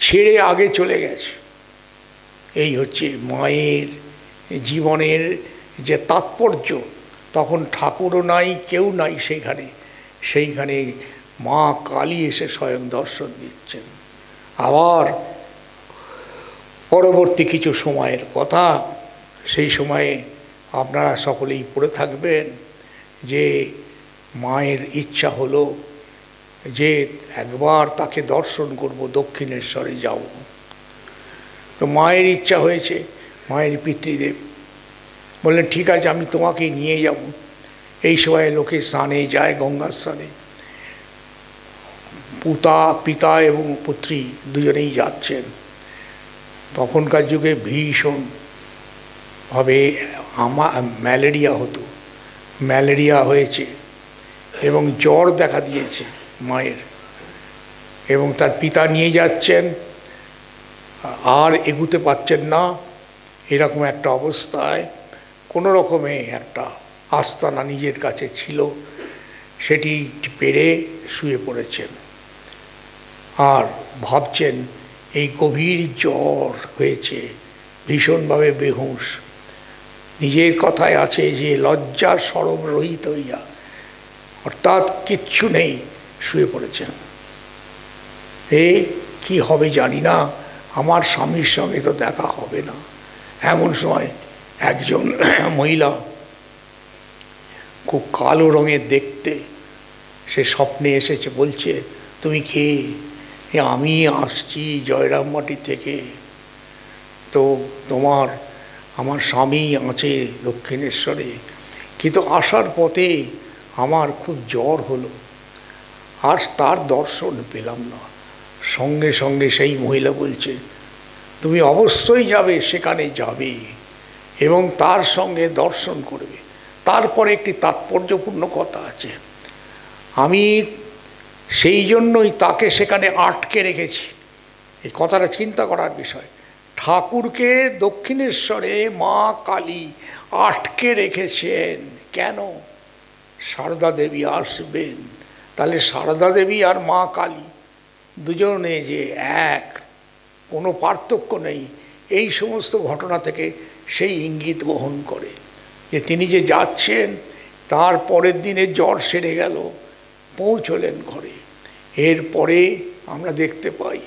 ছেড়ে আগে চলে গেছে। এই হচ্ছে মায়ের জীবনের যে তাৎপর্য। তখন ঠাকুরও নাই, কেউ নাই সেখানে। সেইখানে মা কালী এসে স্বয়ং দর্শন দিচ্ছেন। আবার পরবর্তী কিছু সময়ের কথা, সেই সময়ে আপনারা সকলেই পড়ে থাকবেন যে মায়ের ইচ্ছা হলো যে একবার তাকে দর্শন করব, দক্ষিণেশ্বরে যাব। তো মায়ের ইচ্ছা হয়েছে। মায়ের পিতৃদেব বললেন, ঠিক আছে, আমি তোমাকে নিয়ে যাব। এই সময় লোকে স্নানে যায়, গঙ্গা স্নানে। পিতা এবং পুত্রী দুজনেই যাচ্ছেন। তখনকার যুগে ভীষণভাবে ম্যালেরিয়া হতো, ম্যালেরিয়া হয়েছে এবং জ্বর দেখা দিয়েছে মায়ের, এবং তার পিতা নিয়ে যাচ্ছেন, আর এগুতে পারছেন না। এরকম একটা অবস্থায় কোনো রকমে একটা আস্তানা নিজের কাছে ছিল, সেটি পেরে শুয়ে পড়েছেন। আর ভাবছেন এই গভীর জ্বর হয়েছে, ভীষণভাবে বেহুঁশ। নিজের কথায় আছে যে লজ্জা সরব রহিত হইয়া, অর্থাৎ কিচ্ছু নেই, শুয়ে পড়েছেন। কি হবে জানি না, আমার স্বামীর সঙ্গে তো দেখা হবে না। এমন সময় একজন মহিলা, খুব কালো রঙের দেখতে, সে স্বপ্নে এসেছে, বলছে, তুমি কে? আমি আসছি জয়রামবাটি থেকে, তো আমার স্বামী আছে দক্ষিণেশ্বরে, কিন্তু আসার পথে আমার খুব জ্বর হলো, আর তার দর্শন পেলাম না। সঙ্গে সঙ্গে সেই মহিলা বলছে, তুমি অবশ্যই যাবে, সেখানে যাবে এবং তার সঙ্গে দর্শন করবে। তারপরে একটি তাৎপর্যপূর্ণ কথা আছে, আমি সেই জন্যই তাকে সেখানে আটকে রেখেছি। এই কথাটা চিন্তা করার বিষয়। ঠাকুরকে দক্ষিণেশ্বরে মা কালী আটকে রেখেছেন কেন? সারদা দেবী আসবেন। তাহলে সারদা দেবী আর মা কালী দুজনে যে এক, কোনো পার্থক্য নেই, এই সমস্ত ঘটনা থেকে সেই ইঙ্গিত বহন করে যে তিনি যে যাচ্ছেন, তার পরের দিনে জ্বর সেরে গেল, পৌঁছলেন ঘরে। এরপরে আমরা দেখতে পাই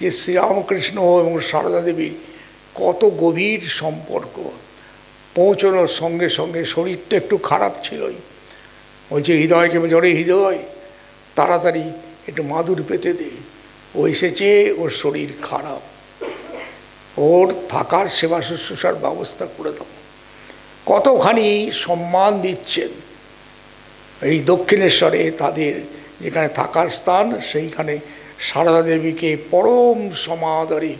যে শ্রীরামকৃষ্ণ এবং সারদা দেবীর কত গভীর সম্পর্ক। পৌঁছানোর সঙ্গে সঙ্গে শরীরটা একটু খারাপ ছিলই, বলছে হৃদয়কে জ্বরে, হৃদয় তাড়াতাড়ি একটু মাদুর পেতে দে, ও এসেছে, ওর শরীর খারাপ, ওর থাকার সেবা শুশ্রূষার ব্যবস্থা করে দাও। কতখানি সম্মান দিচ্ছেন এই দক্ষিণেশ্বরে, তাদের যেখানে থাকার স্থান, সেইখানে সারদা দেবীকে পরম সমাদরে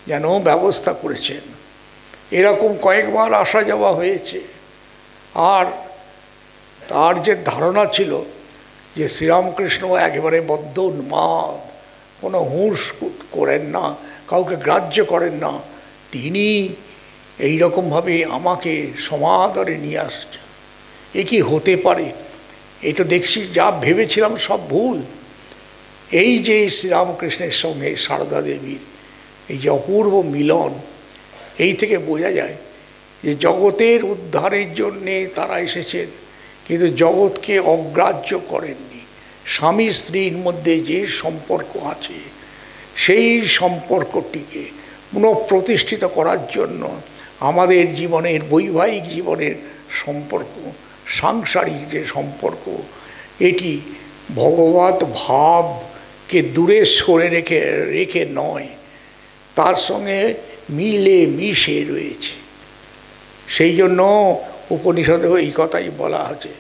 যেন ব্যবস্থা করেছেন। এরকম কয়েকবার আসা যাওয়া হয়েছে। আর তার যে ধারণা ছিল যে শ্রীরামকৃষ্ণ একেবারে বদ্ধ উন্মাদ, কোনো হুঁশ করেন না, কাউকে গ্রাহ্য করেন না, তিনি এইরকমভাবে আমাকে সমাদরে নিয়ে আসছেন, এ কি হতে পারে? এই তো দেখছি যা ভেবেছিলাম সব ভুল। এই যে শ্রীরামকৃষ্ণের সঙ্গে সারদা দেবীর এই যে অপূর্ব মিলন, এই থেকে বোঝা যায় যে জগতের উদ্ধারের জন্যে তারা এসেছেন, কিন্তু জগৎকে অগ্রাহ্য করেননি। স্বামী স্ত্রীর মধ্যে যে সম্পর্ক আছে, সেই সম্পর্কটিকে পুনঃপ্রতিষ্ঠিত করার জন্য আমাদের জীবনের, বৈবাহিক জীবনের সম্পর্ক, সাংসারিক যে সম্পর্ক, এটি ভগবত ভাবকে দূরে সরে রেখে নয়, তার সঙ্গে মিলে মিশে রয়েছে। সেই জন্য উপনিষদেও এই কথাই বলা আছে,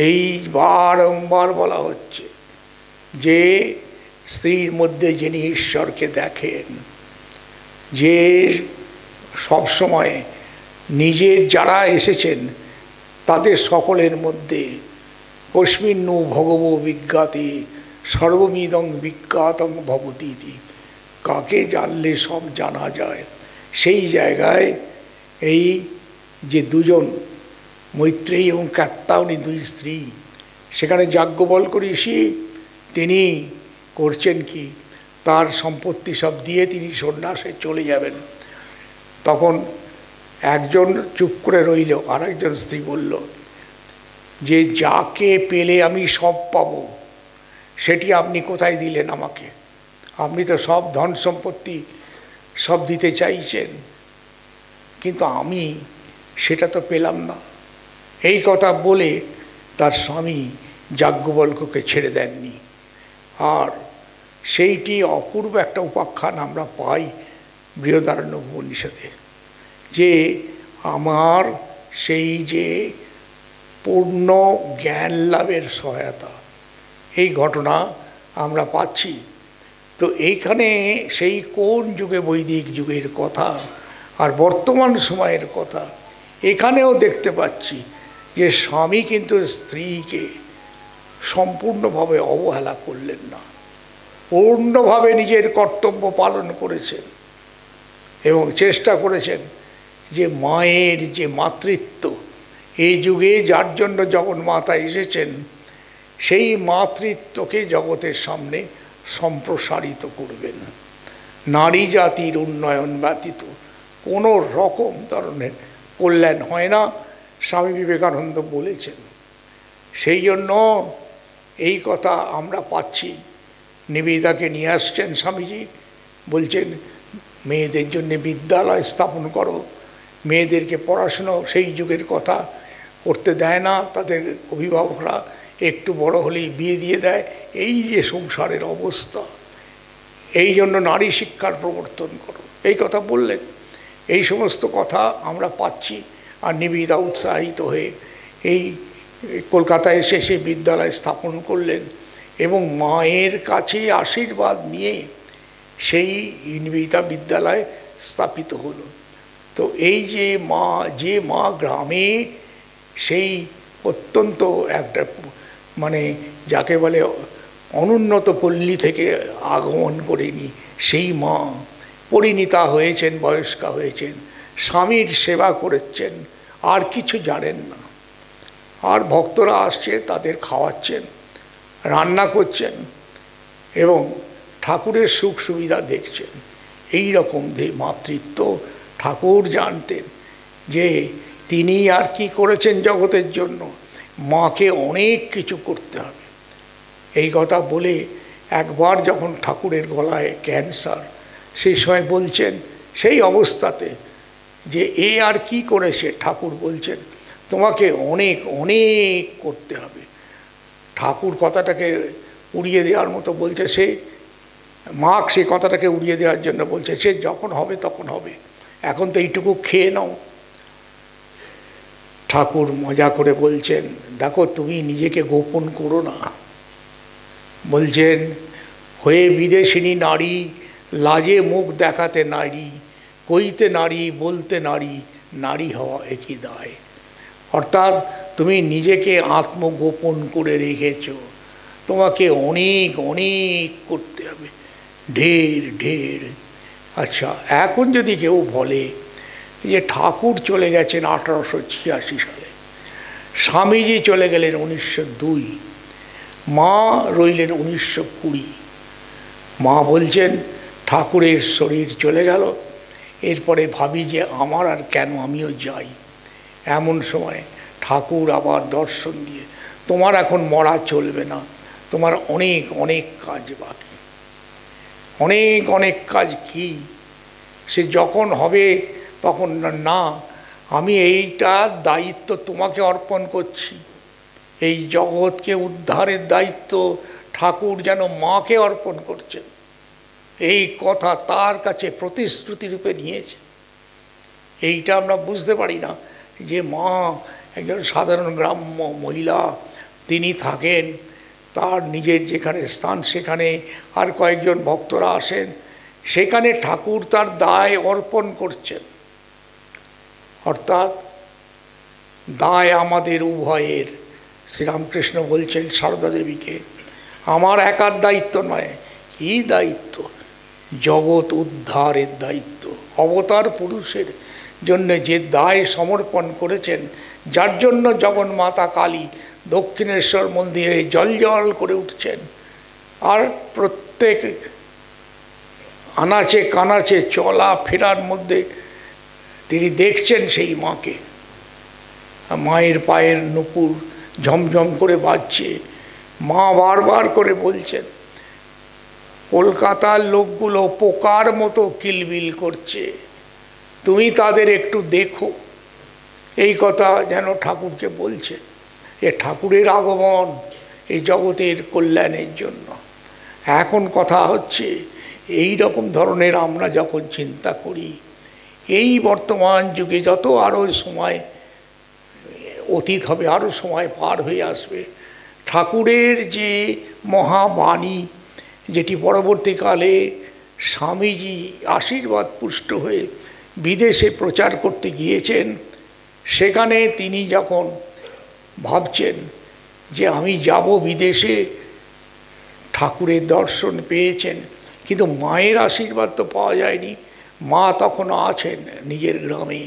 এই বারংবার বলা হচ্ছে যে স্ত্রীর মধ্যে যিনি ঈশ্বরকে দেখেন, যে সবসময় নিজের যারা এসেছেন তাদের সকলের মধ্যে কস্মিন্নু ভগব বিজ্ঞাতে সর্বমিদং বিজ্ঞাতং ভবতীতি, কাকে জানলে সব জানা যায়। সেই জায়গায় এই যে দুজন মৈত্রেয়ী এবং কাত্যায়নী দুই স্ত্রী, সেখানে যাজ্ঞবল্ক্য ঋষি তিনি করছেন কি, তার সম্পত্তি সব দিয়ে তিনি সন্ন্যাসে চলে যাবেন। তখন একজন চুপ করে রইল, আর একজন স্ত্রী বলল যে যাকে পেলে আমি সব পাব, সেটি আপনি কোথায় দিলেন আমাকে? আপনি তো সব ধন সম্পত্তি সব দিতে চাইছেন, কিন্তু আমি সেটা তো পেলাম না। এই কথা বলে তার স্বামী যাজ্ঞবল্ক্যকে ছেড়ে দেননি। আর সেইটি অপূর্ব একটা উপাখ্যান আমরা পাই বৃহদারণ্য উপনিষদে, যে আমার সেই যে পূর্ণ জ্ঞান লাভের সহায়তা, এই ঘটনা আমরা পাচ্ছি। তো এইখানে সেই কোন যুগে, বৈদিক যুগের কথা আর বর্তমান সময়ের কথা, এখানেও দেখতে পাচ্ছি যে স্বামী কিন্তু স্ত্রীকে সম্পূর্ণভাবে অবহেলা করলেন না, পূর্ণভাবে নিজের কর্তব্য পালন করেছেন এবং চেষ্টা করেছেন যে মায়ের যে মাতৃত্ব, এই যুগে যার জন্য জগন্মাতা এসেছেন, সেই মাতৃত্বকে জগতের সামনে সম্প্রসারিত করবেন। নারী জাতির উন্নয়ন ব্যতীত কোনো রকম ধরনের কল্যাণ হয় না, স্বামী বিবেকানন্দ বলেছেন। সেই জন্য এই কথা আমরা পাচ্ছি নিবেদিতাকে নিয়ে আসছেন স্বামীজি, বলছেন মেয়েদের জন্য বিদ্যালয় স্থাপন করো, মেয়েদেরকে পড়াশুনো সেই যুগের কথা করতে দেয় না, তাদের অভিভাবকরা একটু বড় হলেই বিয়ে দিয়ে দেয়। এই যে সংসারের অবস্থা, এই জন্য নারী শিক্ষার প্রবর্তন করো, এই কথা বললেন। এই সমস্ত কথা আমরা পাচ্ছি। আর নিবেদিতা উৎসাহিত হয়ে এই কলকাতায় এসে সে বিদ্যালয় স্থাপন করলেন এবং মায়ের কাছে আশীর্বাদ নিয়ে সেই নিবেদিতা বিদ্যালয় স্থাপিত হলো। তো এই যে মা গ্রামে সেই অত্যন্ত একটা মানে যাকে বলে অনুন্নত পল্লী থেকে আগমন করেনি, সেই মা পরিণীতা হয়েছেন, বয়স্কা হয়েছেন, স্বামীর সেবা করেছেন, আর কিছু জানেন না। আর ভক্তরা আসছে, তাদের খাওয়াচ্ছেন, রান্না করছেন এবং ঠাকুরের সুখ সুবিধা দেখছেন। এই রকম যে মাতৃত্ব ঠাকুর জানতেন যে তিনি আর কি করেছেন জগতের জন্য, মাকে অনেক কিছু করতে হবে। এই কথা বলে একবার যখন ঠাকুরের গলায় ক্যান্সার, সেই সময় বলছেন সেই অবস্থাতে যে এ আর কি করেছে, ঠাকুর বলছেন তোমাকে অনেক অনেক করতে হবে। ঠাকুর কথাটাকে উড়িয়ে দেওয়ার মতো বলছে, সে মা সে কথাটাকে উড়িয়ে দেওয়ার জন্য বলছে সে যখন হবে তখন হবে, এখন তো এইটুকু খেয়ে নাও। ঠাকুর মজা করে বলছেন দেখো তুমি নিজেকে গোপন করো না। বলছেন হয়ে বিদেশিনী নারী, লাজে মুখ দেখাতে নারী, কইতে নারী বলতে নারী, নারী হওয়া একই দায়। অর্থাৎ তুমি নিজেকে আত্মগোপন করে রেখেছ, তোমাকে অনেক অনেক করতে হবে, ঢের ঢের। আচ্ছা, এখন যদি কেউ বলে যে ঠাকুর চলে গেছেন 1886 সালে, স্বামীজি চলে গেলেন 1902, মা রইলেন 1920, মা বলছেন ঠাকুরের শরীর চলে গেল, এরপরে ভাবি যে আমার আর কেন, আমিও যাই। এমন সময় ঠাকুর আবার দর্শন দিয়ে তোমার এখন মরা চলবে না, তোমার অনেক অনেক কাজ বাকি। অনেক অনেক কাজ কি? সে যখন হবে তখন না, আমি এইটার দায়িত্ব তোমাকে অর্পণ করছি। এই জগৎকে উদ্ধারের দায়িত্ব ঠাকুর যেন মাকে অর্পণ করছেন, এই কথা তার কাছে প্রতিশ্রুতি রূপে নিয়েছে। এইটা আমরা বুঝতে পারি না যে মা একজন সাধারণ গ্রাম্য মহিলা, তিনি থাকেন, তার নিজের যেখানে স্থান সেখানে আর কয়েকজন ভক্তরা আসেন, সেখানে ঠাকুর তার দায় অর্পণ করছেন। অর্থাৎ দায় আমাদের উভয়ের। শ্রীরামকৃষ্ণ বলছেন সারদা দেবীকে, আমার একার দায়িত্ব নয়। কী দায়িত্ব? জগৎ উদ্ধারের দায়িত্ব। অবতার পুরুষের জন্য যে দায় সমর্পণ করেছেন, যার জন্য জগন্মাতা কালী দক্ষিণেশ্বর মন্দিরে জল করে উঠছেন, আর প্রত্যেক আনাচে কানাচে চলা ফেরার মধ্যে তিনি দেখছেন সেই মাকে। মায়ের পায়ের নুপুর ঝমঝম করে বাজছে, মা বারবার করে বলছেন কলকাতার লোকগুলো পোকার মতো কিলবিল করছে, তুমি তাদের একটু দেখো। এই কথা যেন ঠাকুরকে বলছে, এ ঠাকুরের আগমন এই জগতের কল্যাণের জন্য। এখন কথা হচ্ছে এই রকম ধরনের আমরা যখন চিন্তা করি, এই বর্তমান যুগে যত আরও সময় অতীত হবে, আরও সময় পার হয়ে আসবে, ঠাকুরের যে মহাবাণী, যেটি পরবর্তীকালে স্বামীজি আশীর্বাদ পুষ্ট হয়ে বিদেশে প্রচার করতে গিয়েছেন, সেখানে তিনি যখন ভাবছেন যে আমি যাব বিদেশে, ঠাকুরের দর্শন পেয়েছেন, কিন্তু মায়ের আশীর্বাদ তো পাওয়া যায়নি। মা তখনও আছেন নিজের গ্রামে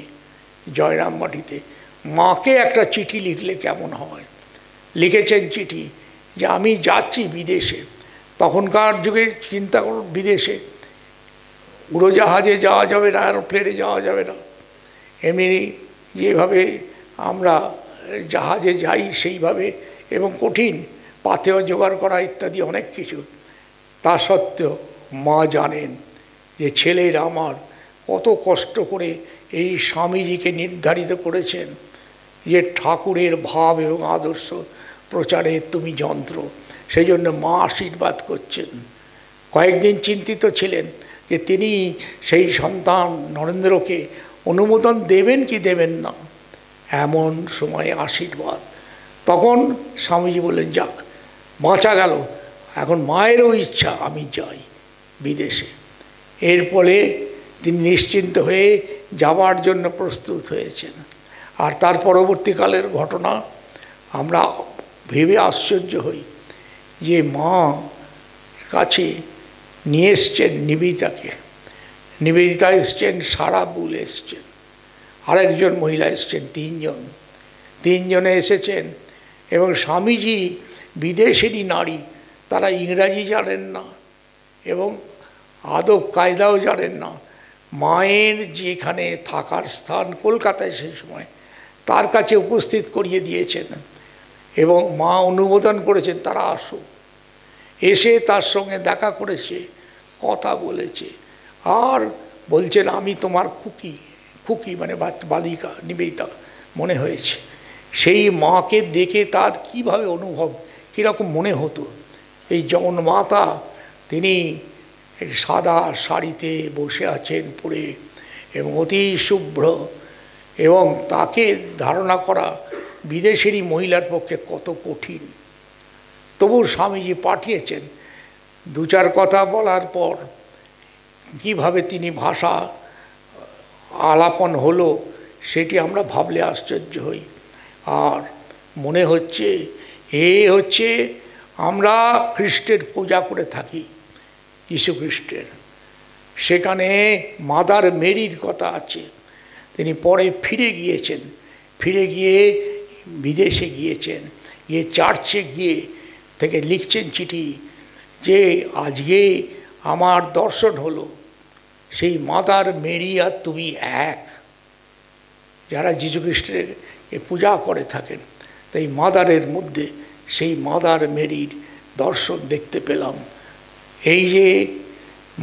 জয়রামবাটিতে। মাকে একটা চিঠি লিখলে কেমন হয়? লিখেছেন চিঠি যে আমি যাচ্ছি বিদেশে। তখনকার যুগে চিন্তা করুন, বিদেশে উড়োজাহাজে যাওয়া যাবে না, এরোপ্লেনে যাওয়া যাবে না, এমনি যেভাবে আমরা জাহাজে যাই সেইভাবে, এবং কঠিন পাথেয় জোগাড় করা ইত্যাদি অনেক কিছু। তা সত্ত্বেও মা জানেন যে ছেলের আমার কত কষ্ট করে এই স্বামীজিকে নির্ধারিত করেছেন যে ঠাকুরের ভাব এবং আদর্শ প্রচারে তুমি যন্ত্র। সেই জন্য মা আশীর্বাদ করছেন। কয়েকদিন চিন্তিত ছিলেন যে তিনি সেই সন্তান নরেন্দ্রকে অনুমোদন দেবেন কি দেবেন না। এমন সময় আশীর্বাদ। তখন স্বামীজি বললেন, যাক বাঁচা গেল, এখন মায়েরও ইচ্ছা আমি যাই বিদেশে। এর ফলে তিনি নিশ্চিন্ত হয়ে যাওয়ার জন্য প্রস্তুত হয়েছেন। আর তার পরবর্তীকালের ঘটনা আমরা ভেবে আশ্চর্য হই যে মা কাছে নিয়ে এসছেন নিবেদিতাকে। নিবেদিতা এসছেন, সারাবুল এসছেন, আরেকজন মহিলা এসছেন, তিনজনে এসেছেন। এবং স্বামীজি বিদেশেরই নারী, তারা ইংরাজি জানেন না এবং আদব কায়দাও জানেন না। মায়ের যেখানে থাকার স্থান কলকাতায় সেই সময়, তার কাছে উপস্থিত করিয়ে দিয়েছেন এবং মা অনুমোদন করেছেন তারা আসুক। এসে তার সঙ্গে দেখা করেছে, কথা বলেছে, আর বলছেন আমি তোমার খুকি মানে বালিকা নিবেদিতা মনে হয়েছে। সেই মাকে দেখে তার কীভাবে অনুভব, কীরকম মনে হতো। এই জগন্মাতা তিনি সাদা শাড়িতে বসে আছেন পরে এবং অতি শুভ্র, এবং তাকে ধারণা করা বিদেশেরই মহিলার পক্ষে কত কঠিন। তবু স্বামীজি পাঠিয়েছেন। দু চার কথা বলার পর কীভাবে তিনি ভাষা আলাপন হলো সেটি আমরা ভাবলে আশ্চর্য হই। আর মনে হচ্ছে হচ্ছে আমরা খ্রিস্টের পূজা করে থাকি, যীশু খ্রিস্টের। সেখানে মাদার মেরির কথা আছে। তিনি পরে ফিরে গিয়েছেন, ফিরে গিয়ে বিদেশে গিয়েছেন, গিয়ে চার্চে গিয়ে থেকে লিখছেন চিঠি যে আজকে আমার দর্শন হলো সেই মাদার মেরি আর তুমি এক। যারা যীশু খ্রিস্টের পূজা করে থাকেন, তাই মাদারের মধ্যে সেই মাদার মেরির দর্শন দেখতে পেলাম। এই যে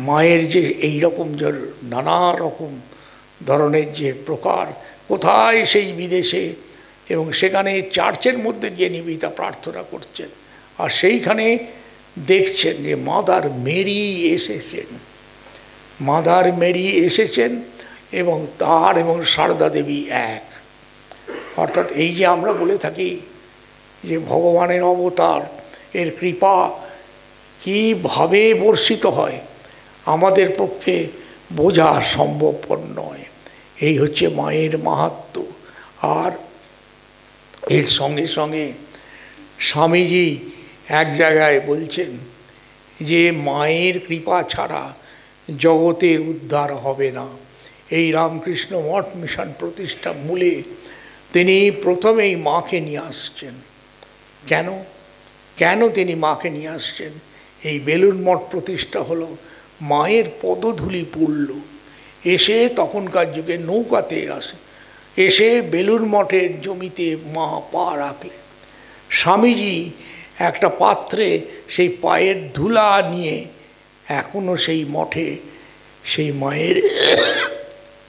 মায়ের যে এই রকম নানা রকম ধরনের যে প্রকার, কোথায় সেই বিদেশে, এবং সেখানে চার্চের মধ্যে গিয়ে নিবেদিতা প্রার্থনা করছেন, আর সেইখানে দেখছেন যে মাদার মেরি এসেছেন, মাদার মেরি এসেছেন এবং তার এবং সারদা দেবী এক। অর্থাৎ এই যে আমরা বলে থাকি যে ভগবানের অবতার, এর কৃপা কীভাবে বর্ষিত হয় আমাদের পক্ষে বোঝা সম্ভবপর নয়। এই হচ্ছে মায়ের মাহাত্ম্য। আর এর সঙ্গে সঙ্গে স্বামীজি এক জায়গায় বলছেন যে মায়ের কৃপা ছাড়া জগতের উদ্ধার হবে না। এই রামকৃষ্ণ মঠ মিশন প্রতিষ্ঠা মূলে তিনি প্রথমেই মাকে নিয়ে আসছেন। কেন তিনি মাকে নিয়ে আসছেন? এই বেলুড় মঠ প্রতিষ্ঠা হলো, মায়ের পদধূলি পড়ল, এসে তখনকার যুগে নৌকাতে আসে, এসে বেলুড় মঠের জমিতে মা পা রাখলেন। স্বামীজি একটা পাত্রে সেই পায়ের ধুলা নিয়ে এখনও সেই মঠে সেই মায়ের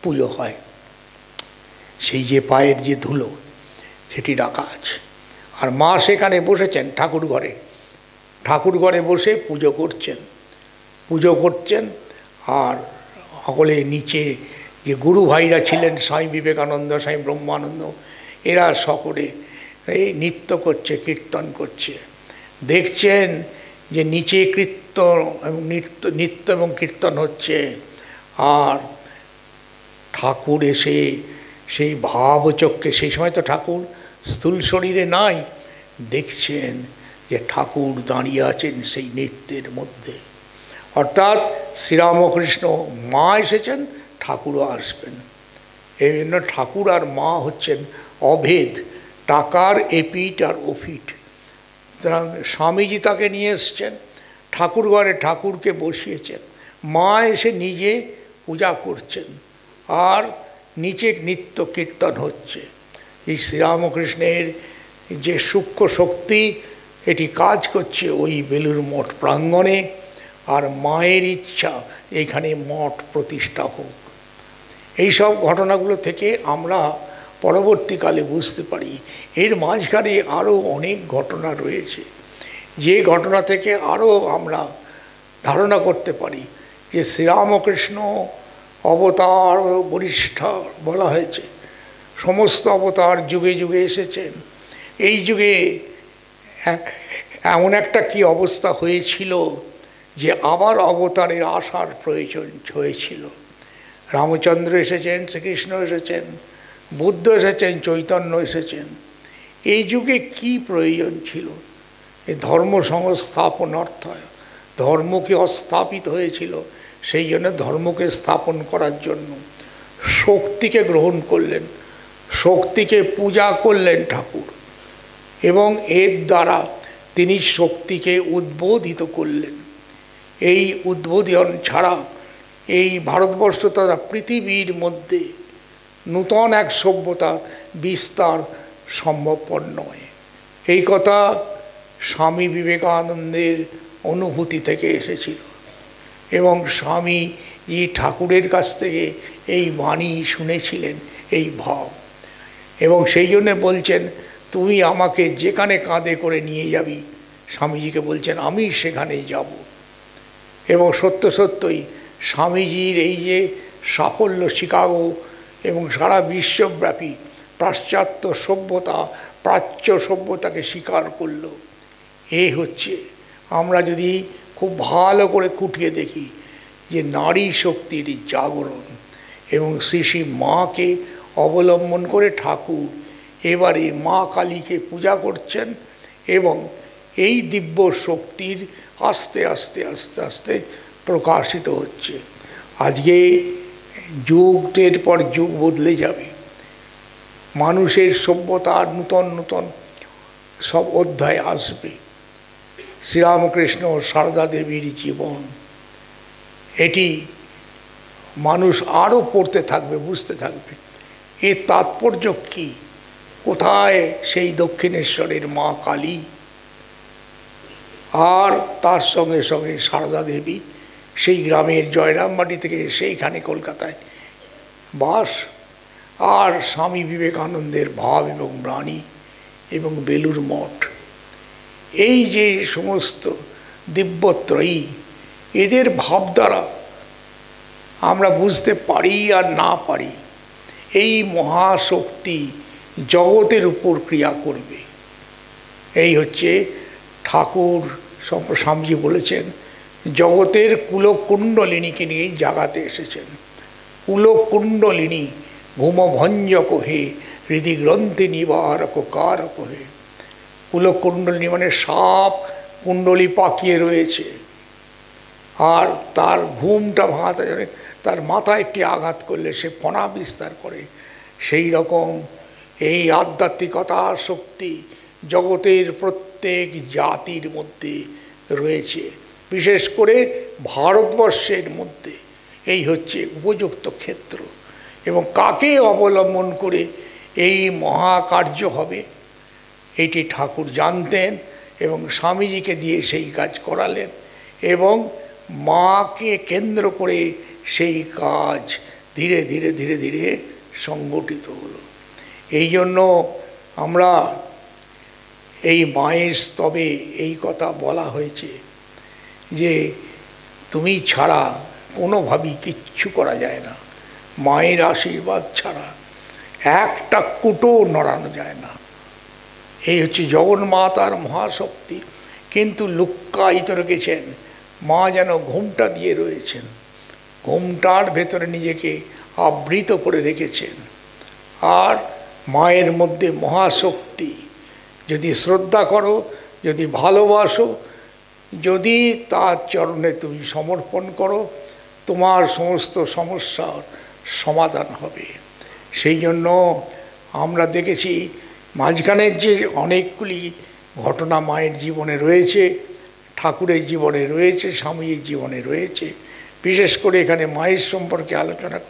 পুজো হয়। সেই যে পায়ের যে ধুলো সেটি রাখা আছে, আর মা সেখানে বসেছেন ঠাকুর ঘরে বসে পুজো করছেন। আর সকলে নিচে যে গুরু ভাইরা ছিলেন, স্বামী বিবেকানন্দ, স্বামী ব্রহ্মানন্দ, এরা সকলে এই নৃত্য করছে, কীর্তন করছে। দেখছেন যে নিচে কীর্তন এবং নৃত্য এবং কীর্তন হচ্ছে, আর ঠাকুর এসে সেই ভাবচক্ষে, সেই সময় তো ঠাকুর স্থূল শরীরে নাই, দেখছেন যে ঠাকুর দাঁড়িয়ে আছেন সেই নৃত্যের মধ্যে। অর্থাৎ শ্রীরামকৃষ্ণ মা এসেছেন, ঠাকুরও আসবেন। এই জন্য ঠাকুর আর মা হচ্ছেন অভেদ, টাকার এপিট আর ওপিট। সুতরাং স্বামীজি তাকে নিয়ে এসছেন, ঠাকুর ঘরে ঠাকুরকে বসিয়েছেন, মা এসে নিজে পূজা করছেন, আর নিচে নিত্য কীর্তন হচ্ছে। এই শ্রীরামকৃষ্ণের যে সূক্ষ্ম শক্তি এটি কাজ করছে ওই বেলুড় মঠ প্রাঙ্গণে। আর মায়ের ইচ্ছা এখানে মঠ প্রতিষ্ঠা হোক। এইসব ঘটনাগুলো থেকে আমরা পরবর্তীকালে বুঝতে পারি এর মাঝখানে আরও অনেক ঘটনা রয়েছে, যে ঘটনা থেকে আরও আমরা ধারণা করতে পারি যে শ্রীরামকৃষ্ণ অবতার বরিষ্ঠ বলা হয়েছে, সমস্ত অবতার যুগে যুগে এসেছেন। এই যুগে এমন একটা কি অবস্থা হয়েছিল যে আবার অবতারের আসার প্রয়োজন হয়েছিল। রামচন্দ্র এসেছেন, শ্রীকৃষ্ণ এসেছেন, বুদ্ধ এসেছেন, চৈতন্য এসেছেন। এই যুগে কি প্রয়োজন ছিল? এই ধর্ম সংস্থাপন অর্থাৎ ধর্মকে অস্থাপিত হয়েছিল, সেই জন্য ধর্মকে স্থাপন করার জন্য শক্তিকে গ্রহণ করলেন, শক্তিকে পূজা করলেন ঠাকুর, এবং এর দ্বারা তিনি শক্তিকে উদ্বোধিত করলেন। এই উদ্বোধন ছাড়া এই ভারতবর্ষ তথা পৃথিবীর মধ্যে নূতন এক সভ্যতা বিস্তার সম্ভবপর নয়। এই কথা স্বামী বিবেকানন্দের অনুভূতি থেকে এসেছিল, এবং স্বামীজি ঠাকুরের কাছ থেকে এই বাণী শুনেছিলেন, এই ভাব, এবং সেই জন্যে বলছেন তুই আমাকে যেখানে কাঁধে করে নিয়ে যাবি, স্বামীজিকে বলছেন আমি সেখানেই যাব। এবং সত্য সত্যই স্বামীজির এই যে সাফল্য শিকাগো এবং সারা বিশ্বব্যাপী পাশ্চাত্য সভ্যতা প্রাচ্য সভ্যতাকে স্বীকার করল। এই হচ্ছে, আমরা যদি খুব ভালো করে খুঁটিয়ে দেখি যে নারী শক্তির জাগরণ, এবং শ্রী শ্রী মাকে অবলম্বন করে ঠাকুর এবারে মা কালীকে পূজা করছেন, এবং এই দিব্য শক্তির আস্তে আস্তে আস্তে আস্তে প্রকাশিত হচ্ছে। আজকে যুগের পর যুগ বদলে যাবে, মানুষের সভ্যতার নূতন নূতন সব অধ্যায় আসবে। শ্রীরামকৃষ্ণ সারদা দেবীর জীবন, এটি মানুষ আরও পড়তে থাকবে, বুঝতে থাকবে এর তাৎপর্য কী, কোথায় সেই দক্ষিণেশ্বরের মা কালী, আর তার সঙ্গে সঙ্গে সারদা দেবী সেই গ্রামের জয়রামবাটি থেকে সেইখানে কলকাতায় বাস, আর স্বামী বিবেকানন্দের ভাব এবং বাণী এবং বেলুড় মঠ, এই যে সমস্ত দিব্যত্রয়ী, এদের ভাব দ্বারা আমরা বুঝতে পারি আর না পারি এই মহাশক্তি জগতের উপর ক্রিয়া করবে। এই হচ্ছে ঠাকুর স্বামীজি বলেছেন জগতের কুলকুণ্ডলিনীকে নিয়ে জাগাতে এসেছেন। কুলকুণ্ডলিনী ঘুমভঞ্জক হে হৃদিগ্রন্থি নিবারক কারক হে। কুলকুণ্ডলিনী মানে সাপ কুণ্ডলী পাকিয়ে রয়েছে, আর তার ঘুমটা ভাঙাতে জানে, তার মাথায় একটি আঘাত করলে সে ফণা বিস্তার করে। সেই রকম এই আধ্যাত্মিকতার শক্তি জগতের প্রত্যেক জাতির মধ্যে রয়েছে, বিশেষ করে ভারতবর্ষের মধ্যে এই হচ্ছে উপযুক্ত ক্ষেত্র। এবং কাকে অবলম্বন করে এই মহাকার্য হবে এটি ঠাকুর জানতেন, এবং স্বামীজিকে দিয়ে সেই কাজ করালেন, এবং মাকে কেন্দ্র করে সেই কাজ ধীরে ধীরে ধীরে ধীরে সংগঠিত হলো। এই জন্য আমরা এই মায়ের স্তবে এই কথা বলা হয়েছে যে তুমি ছাড়া কোনোভাবেই কিচ্ছু করা যায় না, মায়ের আশীর্বাদ ছাড়া একটা কুটো নড়ানো যায় না। এই হচ্ছে জগন্মাতার মহাশক্তি, কিন্তু লুক্কায়িত রেখেছেন, মা যেন ঘোমটা দিয়ে রয়েছেন, ঘোমটার ভেতরে নিজেকে আবৃত করে রেখেছেন। আর মায়ের মধ্যে মহাশক্তি, যদি শ্রদ্ধা করো, যদি ভালোবাসো, যদি তার চরণে তুমি সমর্পণ করো, তোমার সমস্ত সমস্যার সমাধান হবে। সেই জন্য আমরা দেখেছি মাঝখানের যে অনেকগুলি ঘটনা মায়ের জীবনে রয়েছে, ঠাকুরের জীবনে রয়েছে, স্বামীজির জীবনে রয়েছে। বিশেষ করে এখানে মায়ের সম্পর্কে আলোচনার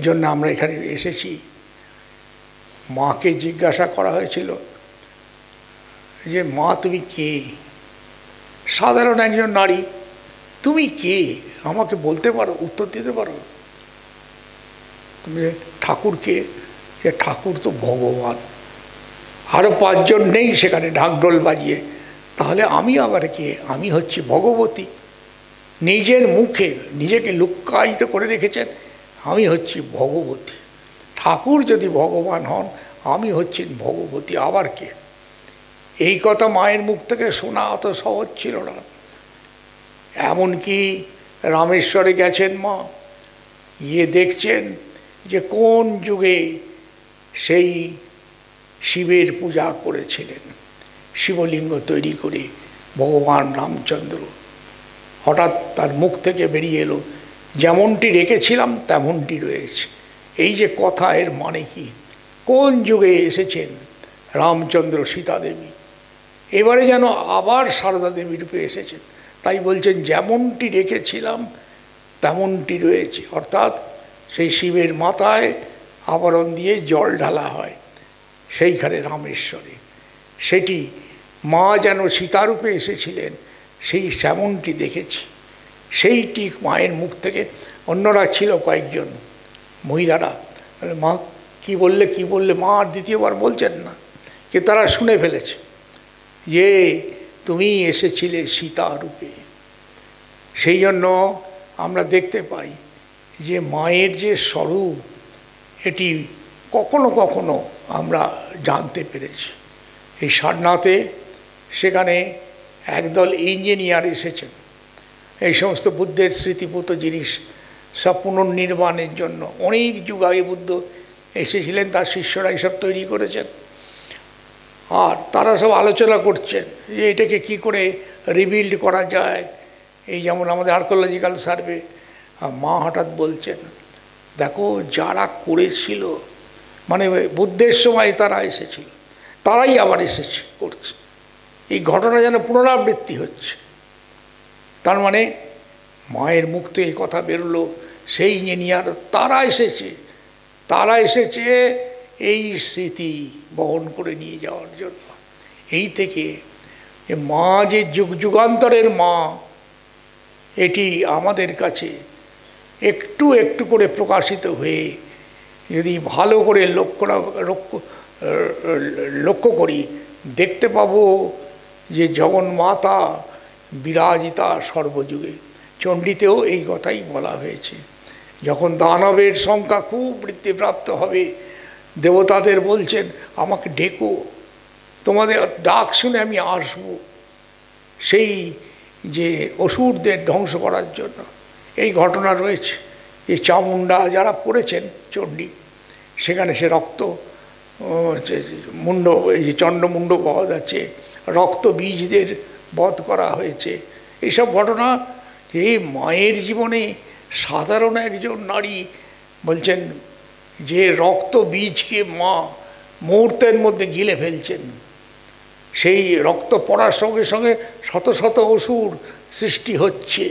জন্য আমরা এখানে এসেছি। মাকে জিজ্ঞাসা করা হয়েছিল যে মা তুমি কে? সাধারণ একজন নারী, তুমি কে আমাকে বলতে পারো, উত্তর দিতে পারো? তুমি ঠাকুর কে? যে ঠাকুর তো ভগবান। আরও 5 জন নেই সেখানে ঢাকঢোল বাজিয়ে। তাহলে আমি আবার কে? আমি হচ্ছি ভগবতী। নিজের মুখে নিজেকে লুক্কায়িত করে রেখেছেন, আমি হচ্ছি ভগবতী। ঠাকুর যদি ভগবান হন, আমি হচ্ছি ভগবতী, আবার কে? এই কথা মায়ের মুখ থেকে শোনা অত সহজ ছিল না। এমনকি রামেশ্বরে গেছেন মা, গিয়ে দেখছেন যে কোন যুগে সেই শিবের পূজা করেছিলেন, শিবলিঙ্গ তৈরি করে ভগবান রামচন্দ্র। হঠাৎ তার মুখ থেকে বেরিয়ে এলো, যেমনটি রেখেছিলাম তেমনটি রয়েছে। এই যে কথা, এর মানে কি? কোন যুগে এসেছেন রামচন্দ্র সীতা দেবী, এবারে যেন আবার সারদা দেবী রূপে এসেছেন। তাই বলছেন যেমনটি রেখেছিলাম তেমনটি রয়েছে। অর্থাৎ সেই শিবের মাথায় আবরণ দিয়ে জল ঢালা হয় সেইখানে রামেশ্বরে, সেটি মা যেন সীতারূপে এসেছিলেন সেই তেমনটি দেখেছি। সেইটি মায়ের মুখ থেকে, অন্যরা ছিল কয়েকজন মহিলারা, মা কি বললে কি বললে, মা আর দ্বিতীয়বার বলছেন না, কে তারা শুনে ফেলেছে যে তুমি এসেছিলে সীতারূপে। সেই জন্য আমরা দেখতে পাই যে মায়ের যে স্বরূপ, এটি কখনো কখনো আমরা জানতে পেরেছি। এই সারনাথে সেখানে একদল ইঞ্জিনিয়ার এসেছেন এই সমস্ত বুদ্ধের স্মৃতিভূত জিনিস সব পুনর্নির্মাণের জন্য। অনেক যুগ আগে বুদ্ধ এসেছিলেন, তার শিষ্যরা এসব তৈরি করেছেন। আর তারা সব আলোচনা করছেন যে এটাকে কি করে রিবিল্ড করা যায়। এই যেমন আমাদের আর্কোলজিক্যাল সার্ভে, মা হঠাৎ বলছেন, দেখো যারা করেছিল, মানে বুদ্ধের সময় তারা এসেছিল, তারাই আবার এসেছে করছে। এই ঘটনা যেন পুনরাবৃত্তি হচ্ছে। তার মানে মায়ের মুখ থেকে এই কথা বেরোলো, সেই ইঞ্জিনিয়ার তারা এসেছে এই স্মৃতি বহন করে নিয়ে যাওয়ার জন্য। এই থেকে মা যে যুগ যুগান্তরের মা, এটি আমাদের কাছে একটু একটু করে প্রকাশিত হয়ে যদি ভালো করে লক্ষ্য করি, দেখতে পাবো যে জগন্মাতা বিরাজিতা সর্বযুগে। চণ্ডীতেও এই কথাই বলা হয়েছে। যখন দানবের সংখ্যা খুব বৃদ্ধিপ্রাপ্ত হবে, দেবতাদের বলছেন আমাকে ডেকো, তোমাদের ডাক শুনে আমি আসব সেই যে অসুরদের ধ্বংস করার জন্য। এই ঘটনা রয়েছে যে চামুন্ডা যারা পড়েছেন চণ্ডী, সেখানে সে রক্ত মুন্ড, এই যে চণ্ডমুণ্ড বধ আছে, রক্ত বীজদের বধ করা হয়েছে। এইসব ঘটনা এই মায়ের জীবনে সাধারণ একজন নারী বলছেন যে রক্ত বীজকে মা মুহূর্তের মধ্যে গিলে ফেলছেন। সেই রক্ত পড়ার সঙ্গে সঙ্গে শত শত অসুর সৃষ্টি হচ্ছে।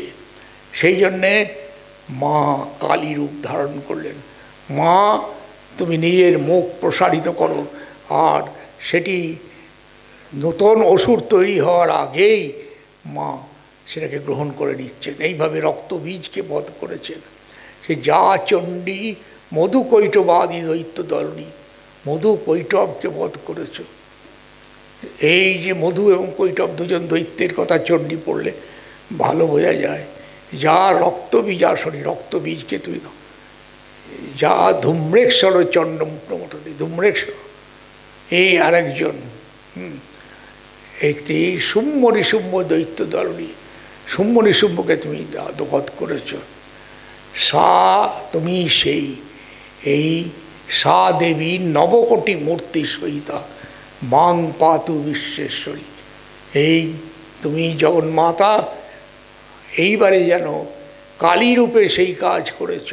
সেই জন্যে মা কালী রূপ ধারণ করলেন। মা তুমি নিজের মুখ প্রসারিত করো, আর সেটি নতুন অসুর তৈরি হওয়ার আগেই মা সেটাকে গ্রহণ করে নিচ্ছেন। এইভাবে রক্ত বীজকে বধ করেছেন। সে যা চণ্ডী মধু কৈটবাদী দৈত্য দলনী, মধু কৈটবকে বধ করেছ। এই যে মধু এবং কৈটব দুজন দৈত্যের কথা চণ্ডী পড়লে ভালো বোঝা যায়। যা রক্তবীজ আসনি, রক্তবীজকে তুই না, যা ধূম্রেশ্বর চণ্ডমুক্তমঠনী, ধূম্রেশ্বর এই আরেকজন, একটি শুম্ভ নিশুম্ভ দৈত্য দলনী, শুম্ভ নিশুম্ভকে তুমি বধ করেছ। তুমি সেই এই সা দেবী নবকোটি মূর্তি সহিতা মাং পাতু বিশ্বেশ্বরী। এই তুমি জগন্মাতা এইবারে যেন কালী রূপে সেই কাজ করেছ।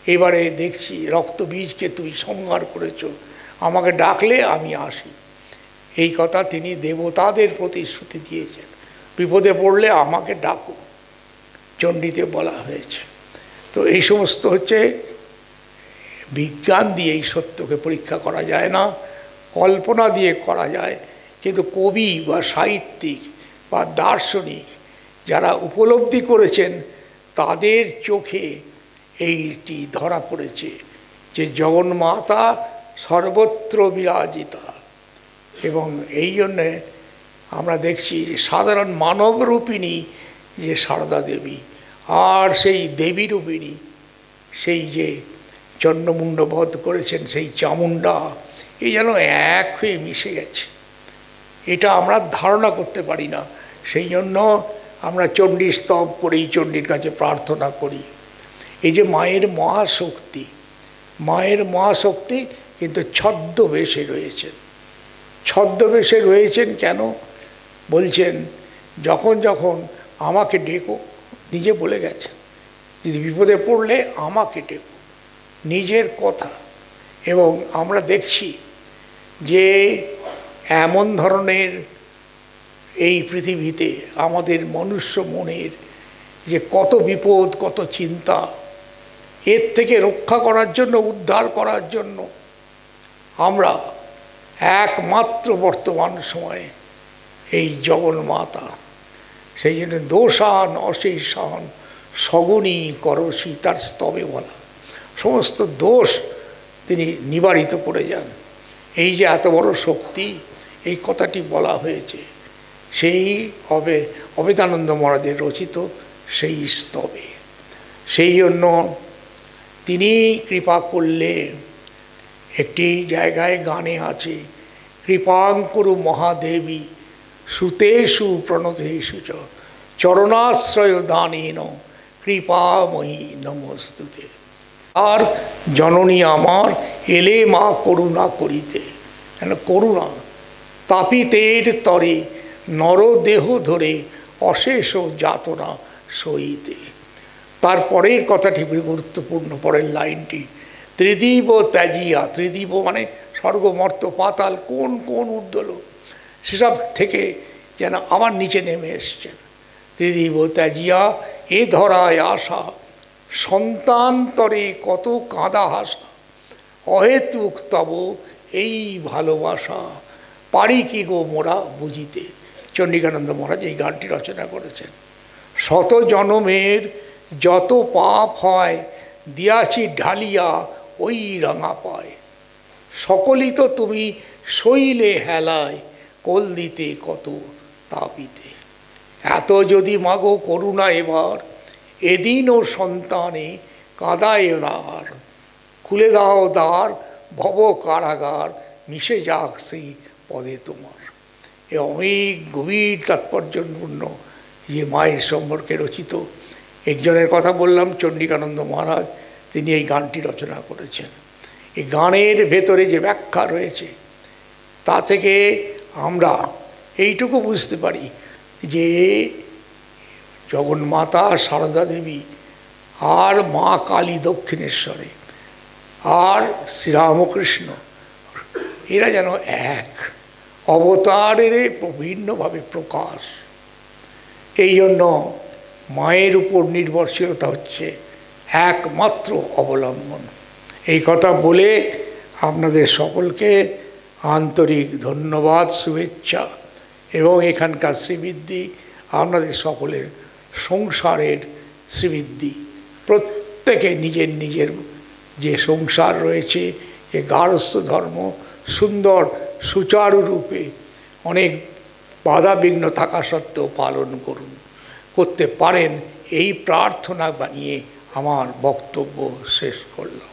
এবারে দেখছি রক্তবীজকে তুমি সংহার করেছ, আমাকে ডাকলে আমি আসি। এই কথা তিনি দেবতাদের প্রতিশ্রুতি দিয়েছেন, বিপদে পড়লে আমাকে ডাকো, চণ্ডীতে বলা হয়েছে। তো এই সমস্ত হচ্ছে বিজ্ঞান দিয়ে এই সত্যকে পরীক্ষা করা যায় না, কল্পনা দিয়ে করা যায়। কিন্তু কবি বা সাহিত্যিক বা দার্শনিক যারা উপলব্ধি করেছেন তাদের চোখে এইটি ধরা পড়েছে যে জগন্মাতা সর্বত্র বিরাজিতা। এবং এই জন্যে আমরা দেখছি সাধারণ মানবরূপিণী যে সারদা দেবী আর সেই দেবী রূপিণী সেই যে চণ্ডমুণ্ড বধ করেছেন সেই চামুণ্ডা, এই যেন এক হয়ে মিশে গেছে। এটা আমরা ধারণা করতে পারি না। সেই জন্য আমরা চণ্ডী স্তব করি, চণ্ডীর কাছে প্রার্থনা করি। এই যে মায়ের মহাশক্তি, মায়ের মহাশক্তি কিন্তু ছদ্মবেশে রয়েছেন। ছদ্মবেশে রয়েছেন কেন বলছেন, যখন যখন আমাকে ডেকো, নিজে বলে গেছেন, যদি বিপদে পড়লে আমাকে ডেকো, নিজের কথা। এবং আমরা দেখছি যে এমন ধরনের এই পৃথিবীতে আমাদের মনুষ্য মনের যে কত বিপদ, কত চিন্তা, এর থেকে রক্ষা করার জন্য, উদ্ধার করার জন্য আমরা একমাত্র বর্তমান সময়ে এই জগন্মাতা। সেই জন্য দোষান অশেষান সগুণী করসি, তার স্তবে বলা সমস্ত দোষ তিনি নিবারিত করে যান। এই যে এত বড় শক্তি, এই কথাটি বলা হয়েছে সেই অভেদানন্দ মহারাজের রচিত সেই স্তবে। সেই জন্য তিনি কৃপা করলে, একটি জায়গায় গানে আছে, কৃপাঙ্কুরু মহাদেবী সুতেষু প্রণতেষু চ চরণাশ্রয় দানেন কৃপাময়ী নমস্তুতে। আর জননী আমার এলে মা করুণা করিতে, কেন করুণা তাপিতের তরে নরদেহ ধরে অশেষ যাতনা সইতে। তারপরের কথাটি গুরুত্বপূর্ণ, পরের লাইনটি, ত্রিদিব ত্যাজিয়া, ত্রিদিব মানে স্বর্গ মর্ত পাতাল, কোন কোন ঊর্ধ্বলোক, সেসব থেকে যেন আবার নিচে নেমে এসছেন। ত্রিদিব ত্যাজিয়া এ ধরায় আশা, সন্তান্তরে কত কাঁদা হাসা, অহেতুক তব এই ভালোবাসা, পারি কি গো মোরা বুঝিতে। চণ্ডিকানন্দ মহারাজ এই গানটি রচনা করেছেন। শত জনমের যত পাপ হয় দিয়াছি ঢালিয়া ওই রাঙা পায়, সকলই তো তুমি শৈলে হেলায় কোল দিতে কত তাপিতে। এত যদি মাগো করুণা এবার, এদিন ও সন্তানে কাঁদায় না আর, খুলে দাও দ্বার ভব কারাগার, মিশে যাক সেই পদে তোমার। এ অনেক গভীর তাৎপর্যপূর্ণ যে মায়ের সম্পর্কে রচিত। একজনের কথা বললাম, চণ্ডিকানন্দ মহারাজ, তিনি এই গানটি রচনা করেছেন। এই গানের ভেতরে যে ব্যাখ্যা রয়েছে তা থেকে আমরা এইটুকু বুঝতে পারি যে জগন্মাতা সারদা দেবী আর মা কালী দক্ষিণেশ্বরে আর শ্রীরামকৃষ্ণ, এরা যেন এক, অবতারের বিভিন্নভাবে প্রকাশ। এই জন্য মায়ের উপর নির্ভরশীলতা হচ্ছে একমাত্র অবলম্বন। এই কথা বলে আপনাদের সকলকে আন্তরিক ধন্যবাদ, শুভেচ্ছা এবং এখানকার শ্রীবৃদ্ধি, আপনাদের সকলের সংসারের শ্রীবৃদ্ধি। প্রত্যেকে নিজের নিজের যে সংসার রয়েছে, যে গার্হস্থ্য ধর্ম সুন্দর সুচারুরূপে, অনেক বাধাবিঘ্ন থাকা সত্ত্বেও পালন করতে পারেন, এই প্রার্থনা বানিয়ে আমার বক্তব্য শেষ করলাম।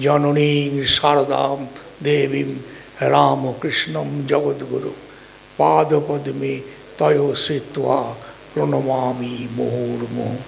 জননীং শারদাম দেবীম রামকৃষ্ণম জগদ্গুরু পাদপদ্মে তয় শ্রিত্বা প্রণমামি মুহুর্মুহুঃ।